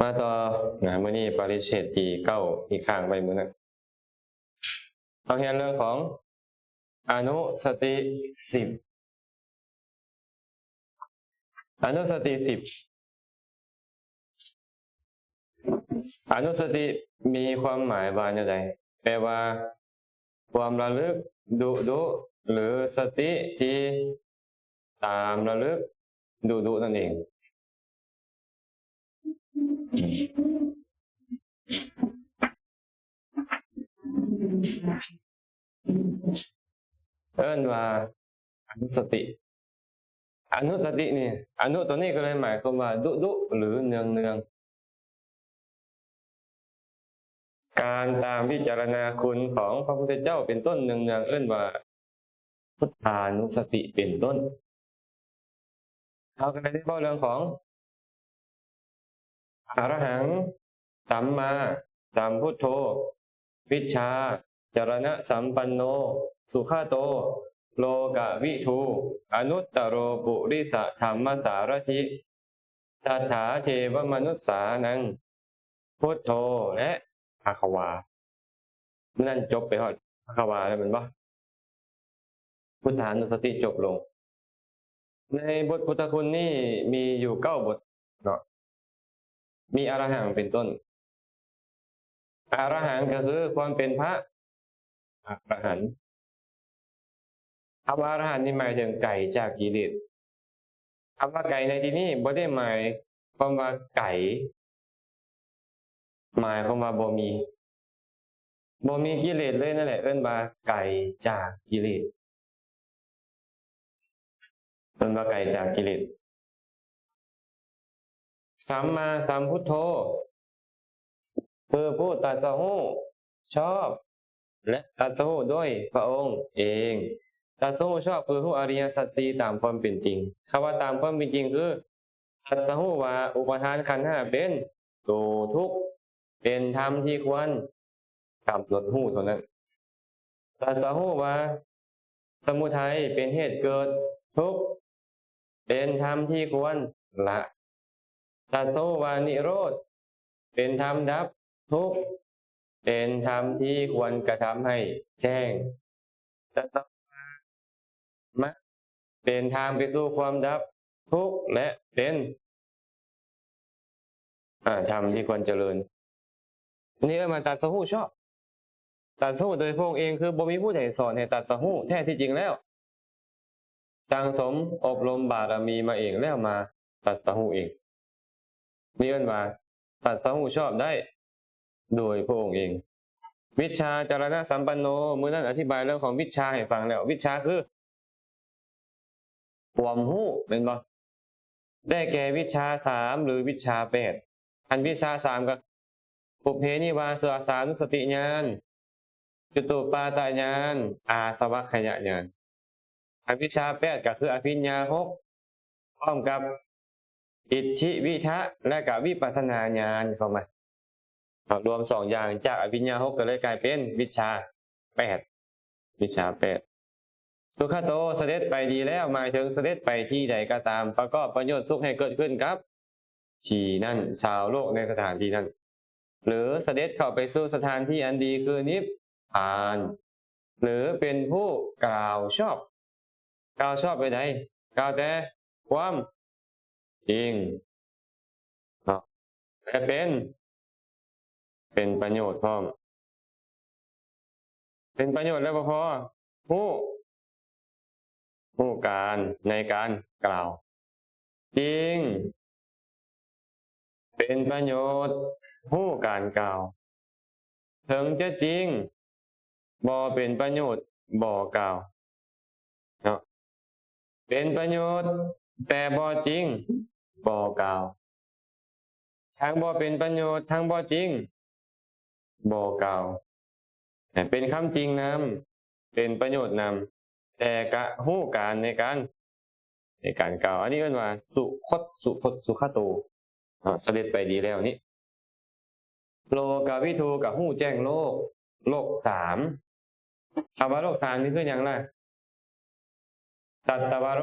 มาต่อมื้อนี้ปริเชตที่9อีกข้างไว้มื้อนั้นเราเรียนเรื่องของอนุสติ10อนุสติ10อนุสติมีความหมายว่าจังได๋แปลว่าความระลึกดุหรือสติที่ตามระลึกดุนั่นเองเอิ้นว่าอนุสติอนุสตินี่อนุตัวนี้ก็เลยหมายความว่าดุหรือเนืองการตามพิจารณาคุณของพระพุทธเจ้าเป็นต้นเนืองเอิ้นว่าพุทธานุสติเป็นต้นเราก็ได้เว้าเรื่องของอรหังสัมมาสัมพุทโธวิชชาจรณะสัมปันโนสุขโตโลกวิทูอนุตตโรปุริสธรรมสารถิสัทธาเทวมนุสสานังพุทโธและภควานั่นจบไปฮอดภควาแล้วแม่นบ่พุทธานุสติจบลงในบทพุทธคุณนี่มีอยู่9บทเนาะมีอรหังเป็นต้นอรหังก็คือความเป็นพระอรหันต์คำว่าอรหันต์นี่หมายถึงไกลจากกิเลสคำว่าไกลในที่นี้บ่ได้หมายความว่าไกลหมายความว่าบ่มีกิเลสเลยนั่นแหละเอิ้นว่าไกลจากกิเลสเอิ้นว่าไกลจากกิเลสสัมมาสัมพุทโธคือผู้ตรัสรู้ชอบและตรัสรู้ด้วยพระองค์เองตรัสรู้ชอบคือรู้อริยสัจ4ตามความเป็นจริงคำว่าตามความเป็นจริงคือตรัสรู้ว่าอุปทานขันธ์5เป็นตัวทุกข์เป็นธรรมที่ควรกำหนดรู้เท่านั้นตรัสรู้ว่าสมุทัยเป็นเหตุเกิดทุกข์เป็นธรรมที่ควรละตรัสรู้ว่านิโรธเป็นธรรมดับทุกข์เป็นธรรมที่ควรกระทำให้แจ้งตรัสรู้ว่ามรรคเป็นทางไปสู่ความดับทุกข์และเป็นธรรมที่ควรเจริญนี่มาตรัสรู้ชอบตรัสรู้โดยพระองค์เองคือบ่มีผู้ใดสอนให้ตรัสรู้แท้ที่จริงแล้วสั่งสมอบรมบารมีมาเองแล้วมาตรัสรู้เองนี่เอิ้นว่าตรัสรู้ชอบได้โดยพระองค์เองวิชชาจรณะสัมปันโนมื้อนั้นอธิบายเรื่องของวิชชาให้ฟังแล้ววิชชาคือความรู้แม่นบ่ได้แก่วิชชา3หรือวิชชา8อันวิชชา3ก็ปุพเพนิวาสานุสติญาณจตุปาตญาณอาสวัคคยญาณอันวิชชา8ก็คืออภิญญา6พร้อมกับอิทธิวิทะและก็วิปัสสนาญาณเข้ามารวม2อย่างจากอภิญญา6ก็เลยกลายเป็นวิชชา8วิชชา8สุขโตเสด็จไปดีแล้วหมายถึงเสด็จไปที่ใดก็ตามประกอบประโยชน์สุขให้เกิดขึ้นครับที่นั่นชาวโลกในสถานที่นั้นหรือเสด็จเข้าไปสู่สถานที่อันดีคือนิพพานหรือเป็นผู้กล่าวชอบไปไหนกล่าวแต่ความจริงและเป็นประโยชน์พร้อมเป็นประโยชน์แล้วบ่พอผู้การในการกล่าวจริงเป็นประโยชน์ผู้การกล่าวถึงจะจริงบ่เป็นประโยชน์บ่กล่าวเนาะเป็นประโยชน์แต่บ่จริงบ่กล่าวทั้งบ่เป็นประโยชน์ทั้งบ่จริงบ่กล่าวเป็นคำจริงนำเป็นประโยชน์นำแต่กะฮู้การในการกล่าวอันนี้เรียกว่าสุขโตเสด็จไปดีแล้วนี่โลกวิทูกับฮู้แจ้งโลก3คำว่าโลก3นี่คือหยังล่ะสัตตวโ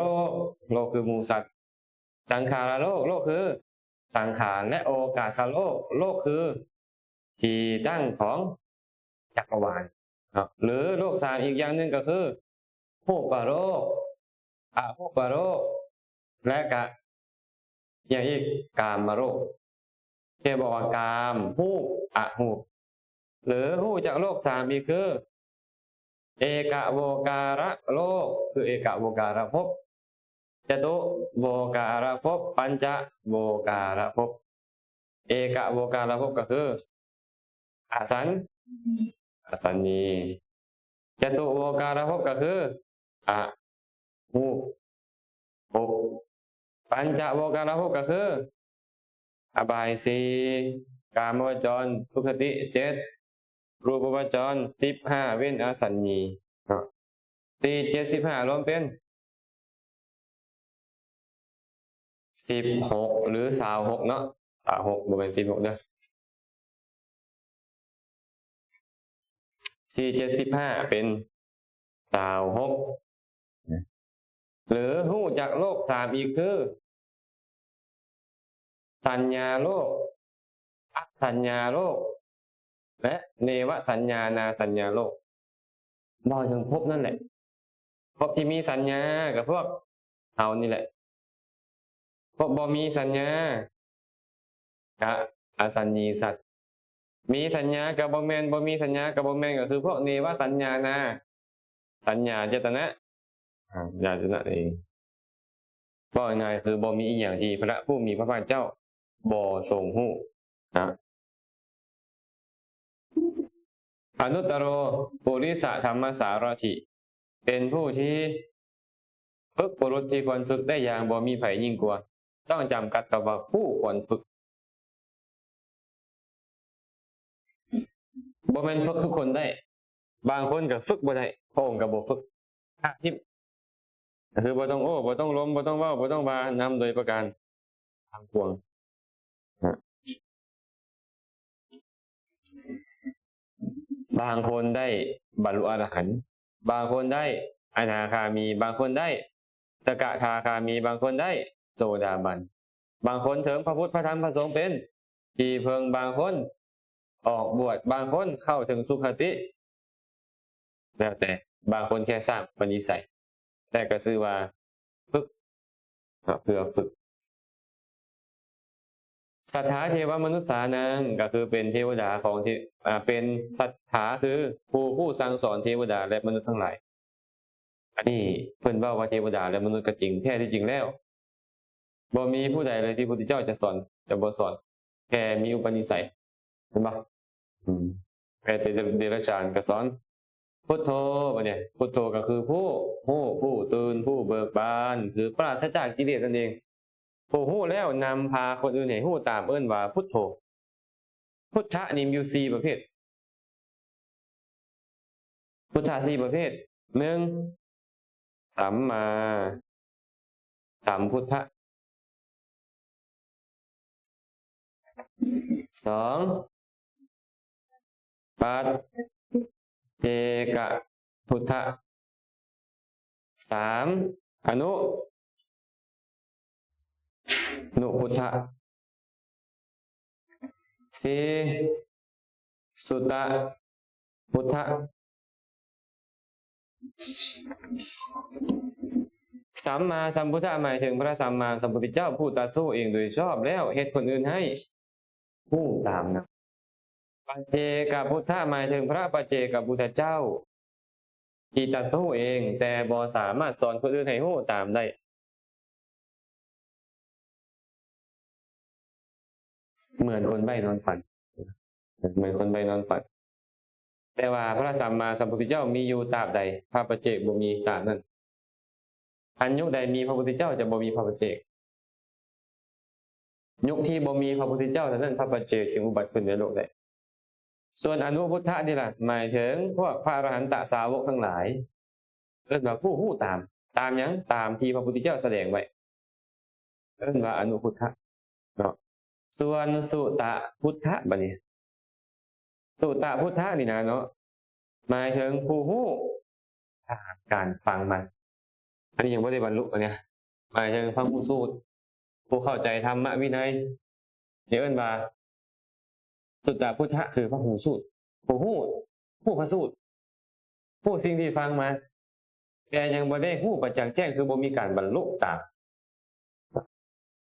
ลกคือหมู่สัตว์สังขารโลกคือ สังขารและโอกาสโลกโลกคือที่ตั้งของจักรวาลครับหรือโลกสามอีกอย่างหนึ่งก็คือรูปโลกอรูปโลกและกะอย่างอีกกามโลกที่บอกว่ากามรูปอรูปหรือรูปจากโลกสามอีกคือเอกโวการะโลกคือเอกโวการะภพจตุโวการะภพปัญจโวการะภพเอกโวการะภพก็คืออสัญญีจตุโวการะภพก็คืออะหูภพปัญจโวการะภพก็คืออบายสี่กามวจรสุขติเจ็ดรูปวจร15เว้นอสัญญี4 7 15รวมเป็น16หรือ26เนาะ26บ่เป็น16เด้อ4 7 15เป็น26หรือหู้จากโลก3อีกคือสัญญาโลกอสัญญาโลกและเนวสัญญานาสัญญาโลกบ่ถึงภพนั่นแหละภพที่มีสัญญากับพวกเอานี่แหละภพบ่มีสัญญากะอสัญญีสัตว์มีสัญญากับบ่แม่นบ่มีสัญญากับบ่แม่นก็คือพวกเนวสัญญานาสัญญาเจตนะญาณเจตนะเองก็ง่ายคือบ่มีอีกอย่างที่พระผู้มีพระภาคเจ้าบ่ทรงฮู้นะอนุตตโรปุริสธรรมสารถิเป็นผู้ที่ฝึกบุรุษที่ควรฝึกได้อย่างบ่มีไผยิ่งกว่าต้องจำกัดกับว่าผู้ควรฝึกบ่แม่นฝึกทุกคนได้บางคนก็ฝึกบ่ได้พระองค์ก็บ่ฝึกพระทิพย์คือบ่ต้องโอ้บ่ต้องล้มบ่ต้องเว้าบ่ต้องว่านำโดยประการทั้งปวงบางคนได้บรรลุอรหันต์บางคนได้อนาคามีบางคนได้สกทาคามีบางคนได้โสดาบันบางคนถึงพระพุทธพระธรรมพระสงฆ์เป็นที่เพิงบางคนออกบวชบางคนเข้าถึงสุคติแล้วแต่บางคนแค่สร้างปณิสัยแต่ก็ชื่อว่าฝึกเพื่อฝึกสัทธาเทวมนุษย์สานังก็คือเป็นเทวดาของที่เป็นสัทธาคือผู้สั่งสอนเทวดาและมนุษย์ทั้งหลายอันนี้เพิ่นว่าเทวดาและมนุษย์ก็จริงแท้ที่จริงแล้วบ่มีผู้ใดเลยที่พระพุทธเจ้าจะสอนจะบ่สอนแค่มีอุปนิสัยเห็นบ่แค่เดรัจฉานก็สอนพุทโธบัดนี้พุทโธก็คือผู้ฮู้ผู้ตื่นผู้เบิกบานคือปราศจากกิเลสนั่นเองผู้ฮู้แล้วนำพาคนอื่นให้ฮู้ตามเอิ้นว่าพุทโธพุทธะนี่มีอยู่4ประเภทพุทธะ4ประเภท1สัมมาสัมพุทธะ2ปัจเจกพุทธะ3อนุพุทธะ4สุตตะพุทธะสัมมาสัมพุทธะหมายถึงพระสัมมาสัมพุทธเจ้าผู้ตรัสรู้เองโดยชอบแล้วเฮ็ดคนอื่นให้ผู้ตามนะปัจเจกพุทธะหมายถึงพระปัจเจกพุทธเจ้าที่ตรัสรู้เองแต่บ่สามารถสอนคนอื่นให้รู้ตามได้เหมือนคนใบ้นอนฝันเหมือนคนใบ้นอนฝันแต่ว่าพระสัมมาสัมพุทธเจ้ามีอยู่ตราบใดพระปัจเจกบ่มีตราบนั้นอันยุคใดมีพระพุทธเจ้าจะบ่มีพระปัจเจกยุคที่บ่มีพระพุทธเจ้าเท่านั้นพระปัจเจกจึงอุบัติขึ้นในโลกได้ส่วนอนุพุทธะนี่ล่ะหมายถึงพวกพระอรหันตสาวกทั้งหลายเอิ้นว่าผู้ฮู้ตามหยังตามที่พระพุทธเจ้าแสดงไว้เอิ้นว่าอนุพุทธะเนาะส่วนสุตตะพุทธะบัดนี้สุตตะพุทธะนี่นะเนาะหมายถึงผู้ฮู้การฟังมันอันนี้ยังบ่ได้บรรลุอันเนี้ยหมายถึงฟังผู้สูตรผู้เข้าใจธรรมวินัย เอิ้นว่าสุตตพุทธะคือพระหูสูตรผู้พระสูตรผู้สิ่งที่ฟังมาแต่ยังบ่ได้ฮู้ประจักษ์แจ้งคือบ่มีการบรรลุตาม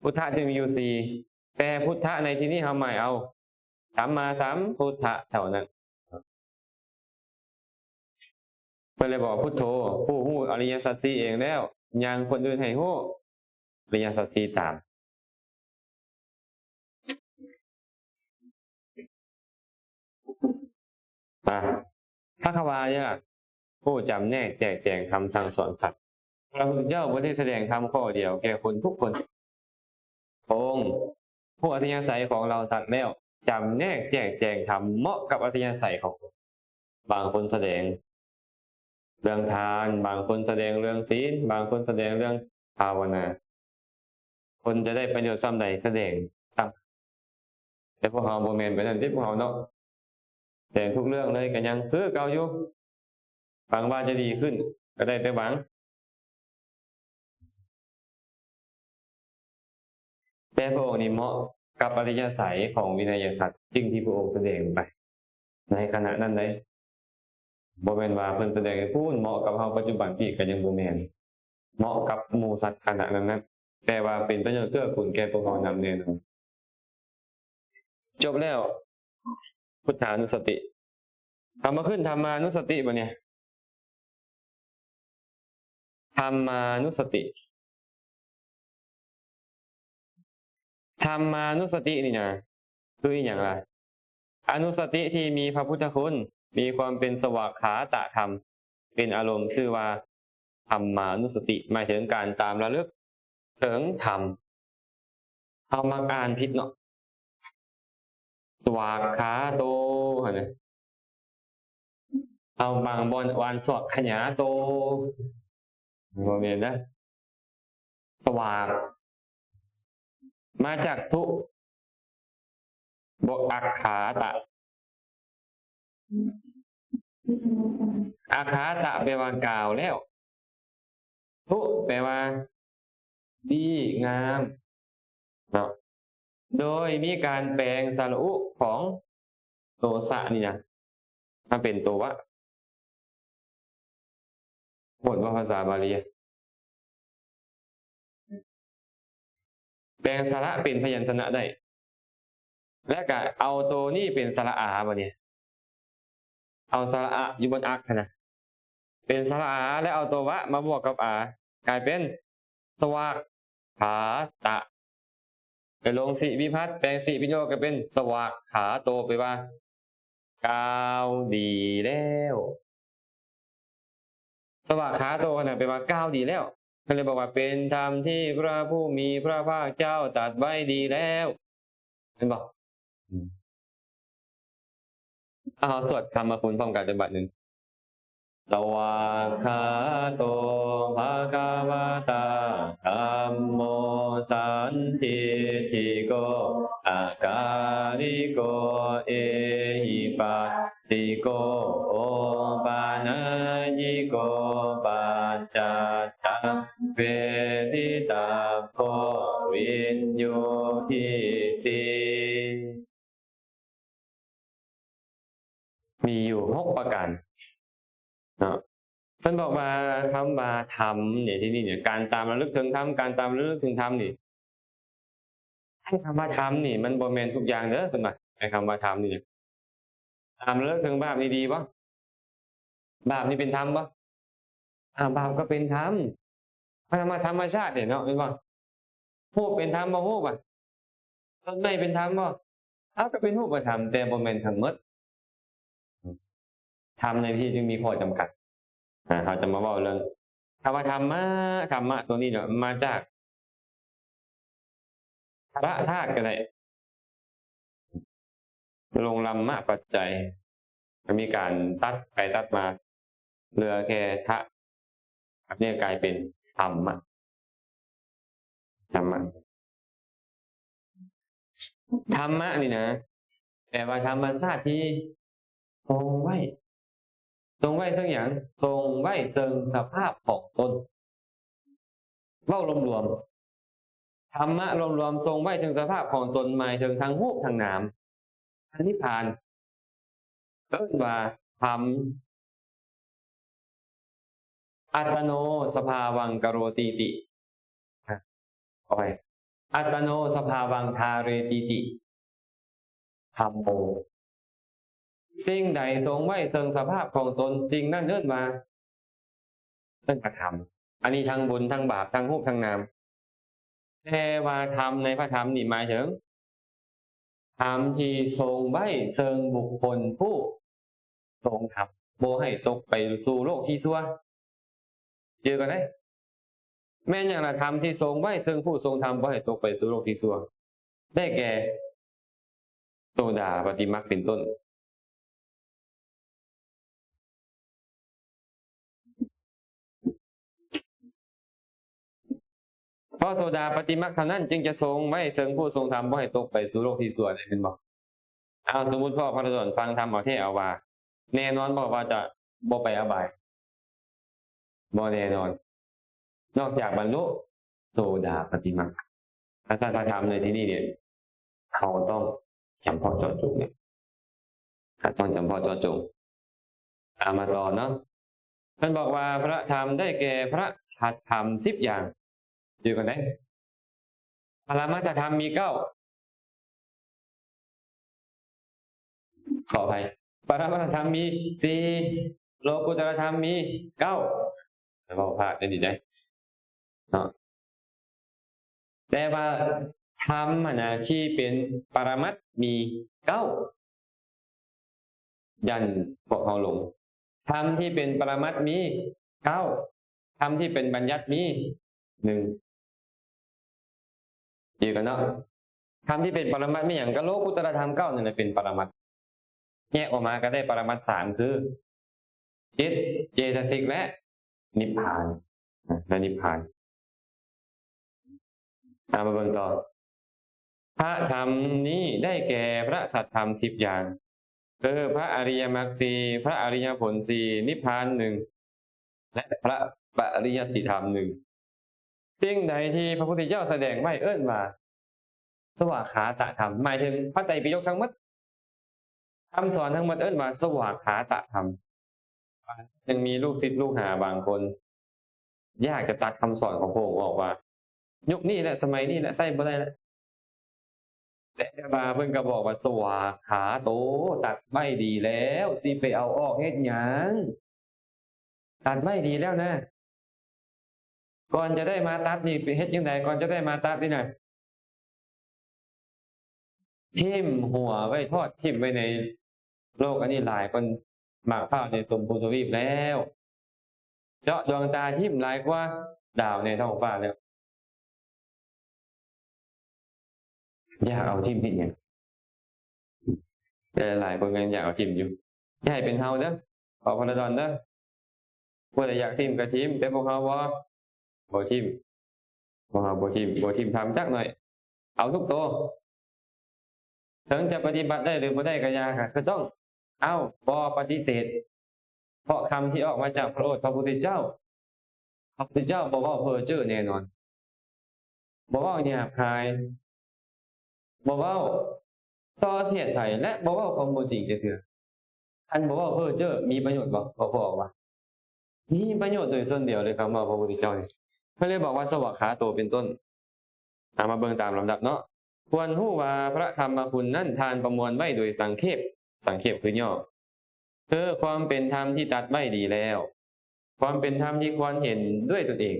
พุทธะจึงมีอยู่สี่แต่พุทธะในที่นี้เฮาหมายเอาสัมมาสัมพุทธะเท่านั้นเพิ่นเลยบอกพุทโธผู้ฮู้อริยสัจสี่เองแล้วยังคนอื่นให้ฮู้อริยสัจสี่ตามพระควาเนี่ยผู้จำแนกแจกแจงคำสั่งสอนสัตว์พระพุทธเจ้าบ่ได้แสดงธรรมข้อเดียวแก่คนทุกคนองค์ผู้อัธยาศัยของเราสัตว์แล้วจำแนกแจกแจงธรรมเหมาะกับอัธยาศัยของบางคนแสดงเรื่องทานบางคนแสดงเรื่องศีลบางคนแสดงเรื่องภาวนาคนจะได้ประโยชน์ซ้ำใดแสดงครับแต่พวกเราบ่แม่นไปนั่นที่พวกเราเนาะแต่ทุกเรื่องเลยก็ยังคือเก่าอยู่หวังว่าจะดีขึ้นก็ได้แต่หวังแต่พระองค์นี้เหมาะกับอริยสัยของวินัยสัตว์จริงที่พระองค์แสดงไปในขณะนั้นเลยบ่แม่นว่าเพิ่นแสดงให้พูดเหมาะกับเฮาปัจจุบันพี่ก็ยังบ่แม่นเหมาะกับหมู่สัตว์ขณะนั้นแต่ว่าเป็นประโยชน์เกื้อกูลแก่พวกเรานำแน่นอนจบแล้วพุทธานุสติทำมาขึ้นธรรมานุสติบ่เนี่ยธรรมานุสติธรรมานุสตินี่นะคืออย่างไรอนุสติที่มีพระพุทธคุณมีความเป็นสวากขาตธรรมเป็นอารมณ์ชื่อว่าธรรมานุสติหมายถึงการตามระลึกถึงธรรมเอามาอ่านผิดเนาะสวากขาโตนะเอาบางบอนวันสวากขยาโตโมเมนต์นะสวากมาจากสุบวกอักขาตะอาคาตะแปลว่ากล่าวแล้วสุแปลว่าดีงามเนาะโดยมีการแปลงสระอุของโตสะนี่นะมาเป็นตัววะบทว่าภาษาบาลีแปลงสระเป็นพยัญชนะได้และก็เอาตัวนี้เป็นสระอาบ่เนี่ยเอาสระอะอยู่บนอักนะเป็นสระอาและเอาตัววะมาบวกกับอากลายเป็นสวากขาตะไปลงสิวิภัตแปลงสิวิโยก็เป็นสวากขาโตไปว่ากาวดีแล้วสวากขาโตนะไปว่ากาวดีแล้วก็เลยบอกว่าเป็นธรรมที่พระผู้มีพระภาคเจ้าตรัสไว้ดีแล้วเห็นบอกสวดธรรมคุณพร้อมกันจังหวะหนึ่งสวากขาโตภะคะวะตาธัมโมสันทิฏฐิโกอากาลิโกเอหิปัสสิโกโอปานายิโกปัจจัตตังเวทิตาโพวินโยทิติมีอยู่6ประการท่านบอกว่าคำว่าธรรมเนี่ยที่นี่เนี่ยการตามระลึกถึงธรรมการตามระลึกถึงธรรมนี่ให้คำว่าธรรมนี่มันบ่แม่นทุกอย่างเด้อคุณว่าไอ้คำว่าธรรมนี่ตามระลึกถึงบาปนี่ดีบ่บาปนี่เป็นธรรมบ่บาปก็เป็นธรรมเพราะธรรมชาติเนี่ยเนาะเป็นบ่รูปเป็นธรรมบ่รูปอ่ะต้นไม้เป็นธรรมบ่ก็เป็นรูปธรรมแต่บ่แม่นทั้งหมดธรรมในที่จึงมีข้อจำกัดเขาจะมาบอกเรื่องคำว่าธรรมะตัวนี้เนี่ยมาจากพระธาตุกันเลยลงลำมะปัจจัยมีการตัดไปตัดมาเหลือแค่ทะเนี่ยกลายเป็นธรรมะธรรมะนี่นะแต่ว่าธรรมชาติที่ทรงไว้ซึ่งอย่างทรงไว้ซึ่งสภาพของตนเว้ารวม ธรรมะรวมๆทรงไว้ถึงสภาพของตนหมายถึงทั้งรูปทั้งนามอันนิพพานเอิ้นว่าธรรมอัตโนสภาวังกโรติติเอาไปอัตโนสภาวังทาเรติติธรรมโมสิ่งใดทรงไว้ซึ่งสภาพของตนสิ่งนั้นเอิ้นว่าธรรมอันนี้ทั้งบุญทั้งบาปทั้งรูปทั้งนามแต่ว่าธรรมในพระธรรมนี่หมายถึงธรรมที่ทรงไว้เซิงบุคคลผู้ทรงธรรมโบให้ตกไปสู่โลกที่ชั่วเจอกันได้แม้อย่างละธรรมที่ทรงไว้เซิงผู้ทรงธรรมโบให้ตกไปสู่โลกที่ชั่วได้แก่โสดาปฏิมรรคเป็นต้นเพราะโสดาปฏิมรรคเท่านั้นจึงจะทรงไว้เซิงผู้ทรงธรรมโบให้ตกไปสู่โลกที่ชั่วได้เป็นบอกเอาสมมุติพ่อพระสนฟังธรรมเอาเทศเอาว่าแน่นอนบอกว่าจะบ่ไปอบายบ่แน่นอนนอกจากบรรลุโสดาปฏิมรรคถ้าธรรมในที่นี้เนี่ยเขาต้องจำเพาะเจาะจงเนี่ยถ้าต้องจำเพาะเจาะจงตามมาต่อเนาะท่านบอกว่าพระธรรมได้แก่พระหัตถธรรม10อย่างอยู่กันได้ปรมัตถธรรมมี9ขออภัยปรมัตถธรรมมี4โลกุตตรธรรมมี9แล้วบอกพระได้ดีได้เนาะแต่ว่าธรรมนะที่เป็นปรมัตถ์มี9ยันพวกเขาหลงธรรมที่เป็นปรมัตถ์มี9ธรรมที่เป็นบัญญัติมี1อยู่กันเนาะธรรมที่เป็นปรมัตถ์ไม่อย่างก็โลกุตตรธรรม9นั่นแหละเป็นปรมัตถ์แยกออกมาก็ได้ปรมัตถ์3คือจิตเจตสิกและนิพพานและนิพพานมาเบิ่งต่อพระธรรมนี้ได้แก่พระสัทธรรม10อย่างคือพระอริยมรรค4พระอริยผล4นิพพาน1และพระปริยัติธรรม1สิ่งใดที่พระพุทธเจ้าแสดงไว้เอิ้นว่าสวากขาตธรรมหมายถึงพระไตรปิฎกทั้งหมดคำสอนทั้งหมดเอิ้นว่าสวากขาตธรรมยังมีลูกศิษย์ลูกหาบางคนยากจะตัดคำสอนของพระองค์ออกว่ายุคนี้แหละสมัยนี้แหละใส่บ่ได้แล้วแต่บาเพิ่นก็บอกว่าสวากขาโตตัดไม่ดีแล้วสิไปเอาออกเฮ็ดหยังตัดไม่ดีแล้วนะก่อนจะได้มาตัดนี่ไปเฮ็ดจังไดก่อนจะได้มาตัดนี่น่ะทิ่มหัวไว้ทอดทิ่มไว้ในโลกอันนี้หลายคนหมากข้าวในสมพูทวีปแล้วเจาะดวงตาทิ่มหลายกว่าดาวในท้องฟ้าแล้วอยากเอาทิ่มผิดอย่างแต่หลายคนยังอยากเอาทิ่มอยู่อย่าให้เป็นเฮาเด้อขอพระดอนเด้อผู้ใดอยากทิ่มก็ทิ่มแต่พวกเฮาบ่ทิ่มพวกเฮาบ่ทิ่มทำจักหน่อยเอาทุกตัวถึงจะปฏิบัติได้หรือบ่ได้ก็อย่าค่ะก็ต้องเอาบ่ปฏิเสธเพราะคำที่ออกมาจากพระโอษฐ์พระพุทธเจ้าพระพุทธเจ้าบ่เว้าเพ้อเจ้อแน่นอนบ่เว้าหยาบคายบ่เว้าส่อเสียดไผและบ่เว้าความบ่จริงจักเทื่ออันบ่เว้าเพ้อเจ้อมีประโยชน์บ่บ่บอกว่ามีประโยชน์โดยส่วนเดียวเลยคำว่าพระพุทธเจ้านี่เพิ่นเลยบอกว่าสวากขาโตเป็นต้นมาเบิ่งตามลำดับเนาะควรรู้ว่าพระธรรมคุณนั้นทานประมวลไว้โดยสังเขปคือย่อคือความเป็นธรรมที่ตัดไว้ดีแล้วความเป็นธรรมที่ควรเห็นด้วยตนเอง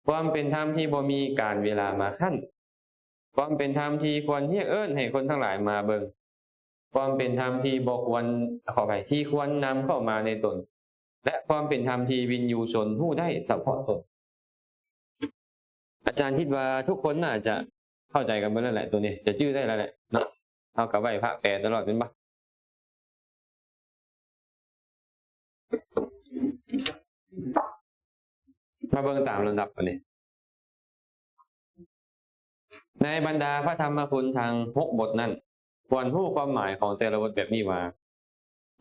ความเป็นธรรมที่บ่มีการเวลามาขั้นความเป็นธรรมที่ควรเรียกเอิ้นให้คนทั้งหลายมาเบิ่งความเป็นธรรมที่บ่ควรขออภัยที่ควรนำเข้ามาในตนและความเป็นธรรมที่วินยูชนผู้ได้เฉพาะตนอาจารย์คิดว่าทุกคนน่าจะเข้าใจกันหมดแล้วแหละตัวนี้จะชื่อได้แล้วแหละเนาะเอากับไหว้พระแปดตลอดเป็นปะมาเบิ่งตามลำดับกันเลยในบรรดาพระธรรมคุณทาง6บทนั้นควรรู้ความหมายของแต่ละบทแบบนี้ว่า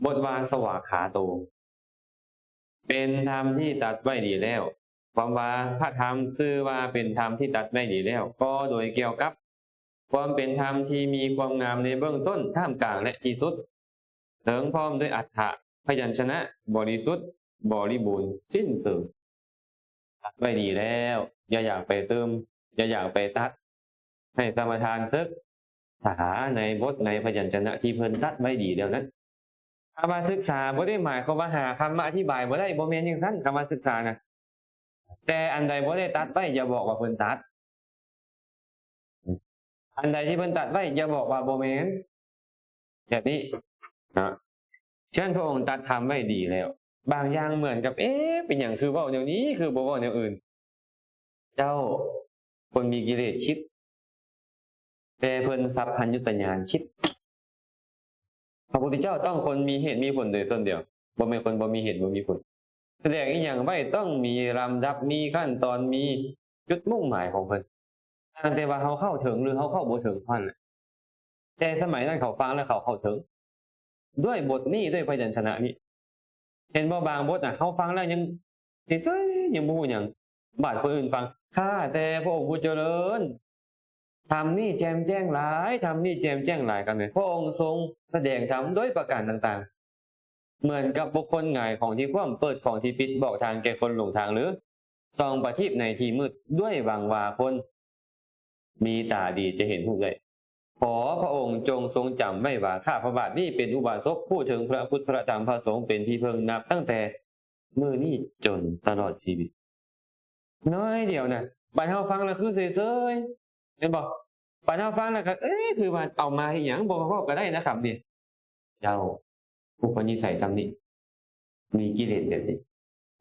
บทว่าสวากขาโตเป็นธรรมที่ตัดไว้ดีแล้ว ความว่าพระธรรมชื่อว่าเป็นธรรมที่ตัดไว้ดีแล้วก็โดยเกี่ยวกับความเป็นธรรมที่มีความงามในเบื้องต้นท่ามกลางและที่สุดเถิงพร้อมด้วยอัฏฐะพยัญชนะบริสุทธิ์บริบูรณ์สิ้นสุดตัดไว้ดีแล้วอย่าอยากไปเติมอย่าอยากไปตัดให้สมทานศึกษาในบทในพยัญชนะที่เพิ่นตัดไว้ดีแล้วนั้นคำว่าศึกษาบ่ได้หมายความว่าหาคำมาอธิบายบ่ได้บ่แม่นจังซั่นคำว่าศึกษานะแต่อันใดบ่ได้ตัดไว้อย่าบอกว่าเพิ่นตัดอันใดที่เพิ่นตัดไว้อย่าบอกว่าบ่แม่นแบบนี้นะเช่นพระองค์ตัดทำไว้ดีแล้ว บางอย่างเหมือนกับเป็นอย่างคือเว้าแนวนี้คือบ่เว้าแนวอื่น เจ้าคนมีกิเลสคิดแต่เพิ่นสัพพัญญุตญาณคิดพระพุทธเจ้าต้องคนมีเหตุมีผลโดยส่วนเดียวบ่แม่นคนบ่มีเหตุบ่มีผลแสดงอีหยังไว้ต้องมีลำดับมีขั้นตอนมีจุดมุ่งหมายของเพิ่นตั้งแต่ว่าเฮาเข้าถึงหรือเฮาเข้าบ่ถึงเท่านั้นแหละแต่สมัยนั้นเขาฟังแล้วเขาเข้าถึงด้วยบทนี้ด้วยพยัญชนะนี้เห็นบ่บางบทน่ะเฮาฟังแล้วยังเฉยๆยังบ่ฮู้หยังบาดคนอื่นฟังข้าแต่พระองค์ผู้เจริญธรรมนี่แจ่มแจ้งหลายธรรมนี่แจ่มแจ้งหลายกันเลยพระองค์ทรงแสดงธรรมด้วยประการต่างๆเหมือนกับบุคคลหงายของที่คว่ำเปิดของที่ปิดบอกทางแก่คนหลงทางหรือส่องประทีปในที่มืดด้วยหวังว่าคนมีตาดีจะเห็นผู้ใดขอพระองค์จงทรงจำไว้ว่าข้าพระบาทนี้เป็นอุบาสกผู้ถึงพระพุทธพระธรรมพระสงฆ์เป็นที่พึงนับตั้งแต่มื้อนี้จนตลอดชีวิตน้อยเดียวนะบัดเฮาฟังแล้วคือเฉยๆเห็นบ่บัดเฮาฟังแล้วก็คือว่าเอามาอีหยังบ่เว้าก็ได้นะครับนี่เจ้าผู้คนนิสัยจำนี้มีกิเลสแบบนี้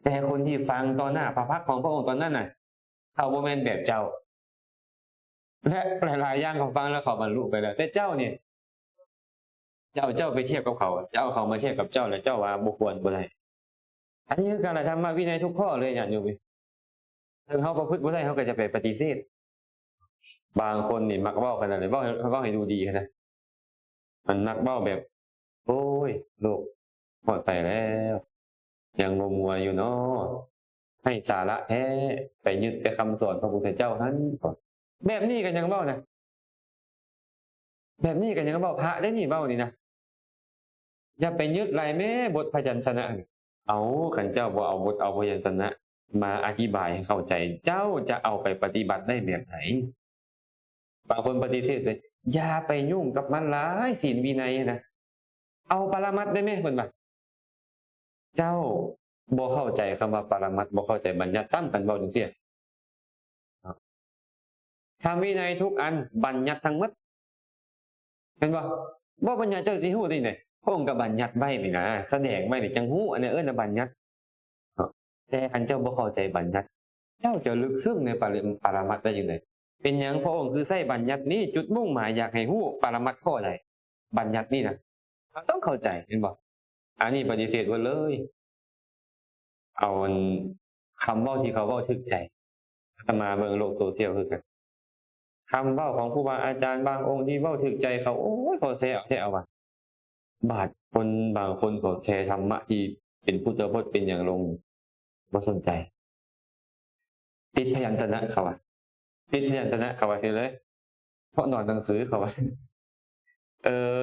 แต่คนที่ฟังต่อหน้าพระพักตร์ของพระองค์ตอนนั้นน่ะเขาบ่แม่นแบบเจ้าและหลายๆอย่างเขาฟังแล้วเขาบรรลุไปแล้วแต่เจ้าเนี่ยเจ้าไปเทียบกับเขาเจ้าเขามาเทียบกับเจ้าแล้วเจ้าว่าบ่ควรบ่ได้อันนี้คือการกระทำมาวินัยทุกข้อเลยญาติโยมถึงเขาประพฤติบ่ได้เขาก็จะไปปฏิเสธบางคนนี่มักเว้าขนาดนั้นเว้าให้ดูดีนะมันมักเว้าแบบโอ้ยโลกพอดใส่แล้วยังงมงวยอยู่เนาะให้สาระแท้ไปยึดแต่คำสอนพระพุทธเจ้านั้นแบบนี้ก็ยังเว้านะแบบนี้ก็ยังเว้าพระได้นี่เว้านี่นะอย่าไปยึดหลายแม่บทพยัญชนะเอาคันเจ้าบ่เอาบทเอาพยัญชนะมาอธิบายให้เข้าใจเจ้าจะเอาไปปฏิบัติได้แบบไหนบางคนปฏิเสธเลยอย่าไปยุ่งกับมันหลายศีลวินัยนะเอาปรมัตถ์ได้ไหมเพิ่นว่าเจ้าบ่เข้าใจคำว่าปรมัตถ์บ่เข้าใจบัญญัติตามกันเว้าจังซี่ทำวินัยทุกอันบัญญัติทั้งหมดเห็นบ่บ่บัญญัติเจ้าสิฮู้ได้ไดพระองค์ก็บัญญัติไว้นี่นะแสดงไว้นี่จังฮู้อันนี้เอิ้นว่าบัญญัติแต่คันเจ้าบ่เข้าใจบัญญัติเจ้าจะลึกซึ้งในปรมัตถ์ได้จังได๋เป็นหยังพระองค์คือใช้บัญญัตินี้จุดมุ่งหมายอยากให้ฮู้ปรมัตถ์ข้อใดบัญญัตินี่นะต้องเข้าใจเห็นบ่อันนี้ปฏิเสธหมดเลยเอาคำเว้าที่เขาเว้าถึกใจอาตมาเบิ่งโลกโซเชียลคือกันคำเว้าของครูบาอาจารย์บางองค์ที่เว้าถึกใจเขาโอ้ยเขาแซวแท้เอาว่าบาดคนบางคนก็แชร์ธรรมะที่เป็นพุทธพจน์เป็นอย่างลงบ่สนใจติดพยัญชนะเขาว่าติดพยัญชนะเขาว่าซิเลยเพราะนอนหนังสือเขาว่า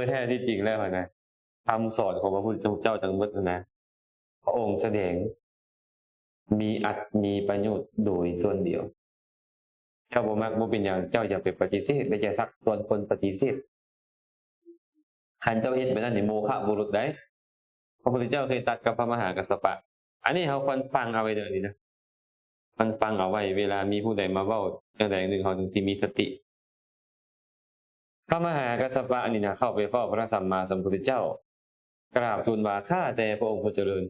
แท้ที่จริงแล้วนะคำสอนของพระพุทธเจ้าทั้งหมดนะพระองค์แสดงมีอัตมีประโยชน์โดยส่วนเดียวเจ้าบ่มักบ่เป็นหยังเจ้าอย่าไปปฏิเสธและอย่าซักส่วนคนปฏิเสธคันเจ้าเฮ็ดแบบนั้นนี่โมฆะบุรุษได้พระพุทธเจ้าเคยตรัสกับพระมหากัสสปะอันนี้เราควรฟังเอาไว้เด้อนี่นะมันฟังเอาไว้เวลามีผู้ใดมาเว้าจังใดหนึ่งเราถึงสิมีสติพระมหากัสสปะนี่นะเข้าไปเฝ้าพระสัมมาสัมพุทธเจ้ากราบทูลว่าข้าแต่พระองค์ผู้เจริญ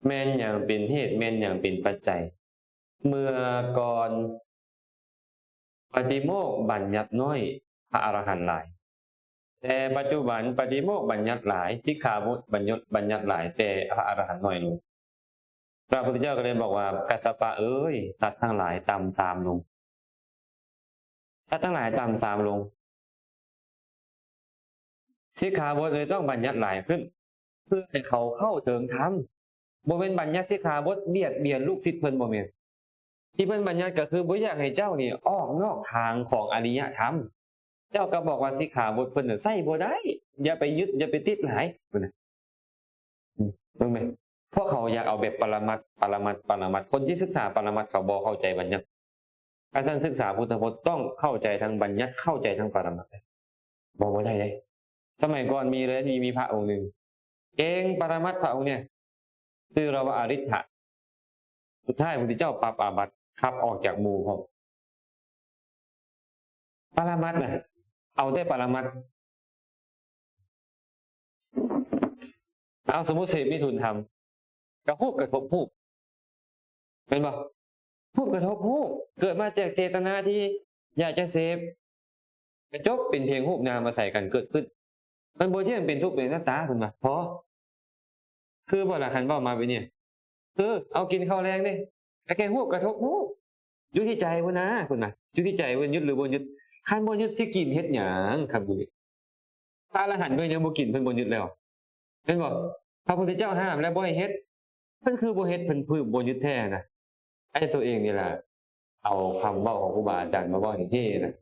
แม่นอย่างเป็นเหตุแม่นอย่างเป็นปัจจัยเมื่อก่อนปฏิโมกข์บัญญัติน้อยพระอรหันต์หลายแต่ปัจจุบันปฏิโมกข์บัญญัติหลายสิกขาบทบัญญัติหลายแต่พระอรหันต์น้อยลงพระพุทธเจ้าก็เลยบอกว่ากัสสปะเอ้ยสัตว์ทั้งหลายต่ำทรามลงสัตว์ทั้งหลายต่ำทรามลงสิกขาบทเลยต้องบัญญัติหลายขึ้นเพื่อให้เขาเข้าถึงธรรมบ่แม่นบัญญัติสิกขาบทเบียดเบียนลูกศิษย์เพิ่นบ่แม่น ที่เพิ่นบัญญัติก็คือบ่อยากให้เจ้านี่ออกนอกทางของอริยธรรมเจ้าก็บอกว่าสิกขาบทเพิ่นน่ะใส่บ่ได้อย่าไปยึดอย่าไปติดหลายเพิ่นน่ะรู้ไหมพวกเขาอยากเอาแบบปรมัตถ์คนที่ศึกษาปรมัตถ์เขาบ่เข้าใจบัญญัติการศึกษาพุทธพจน์ต้องเข้าใจทั้งบัญญัติเข้าใจทั้งปรมัตถ์บอกบ่ได้เลยสมัยก่อนมีเลยมีพระองค์หนึ่งเก่งปรมัตถ์พระองค์เนี่ยชื่อเราว่าอริ t สุดท้ายพระพุทธเจ้าปราบอาบัติขับออกจากหมู่ผมปรมัตถ์นะเอาได้ปรมัตถ์เอาสมมุติเสพมิถุนธรรมกระทบรูปเป็นบ่รูปกระทบรูปเกิดมาจากเจตนาที่อยากจะเสพกระจบเป็นเพียงรูปนามมาใส่กันเกิดขึ้นมันบ่ที่มันเป็นทุกข์เป็นหน้าตาคุณมาพอคือบ่ละหันเว้ามาไปเนี่ยคือเอากินข้าวแรงดิแค่รูปกระทบรูปอยู่ที่ใจพุ่นนะคุณน่ะอยู่ที่ใจว่ายึดหรือบ่ยึดคันบ่ยึดสิกินเฮ็ดหยังครับบุญพระอรหันต์เพิ่นยังบ่กินเพิ่นบ่ยึดแล้วเห็นบ่พระพุทธเจ้าห้ามแล้วบ่ให้เฮ็ดเพิ่นคือบ่เฮ็ดเพิ่นคือบ่ยึดแท้นะไอ้ตัวเองนี่ล่ะเอาคำเว้าของครูบาอาจารย์มาเว้าให้เท่นะ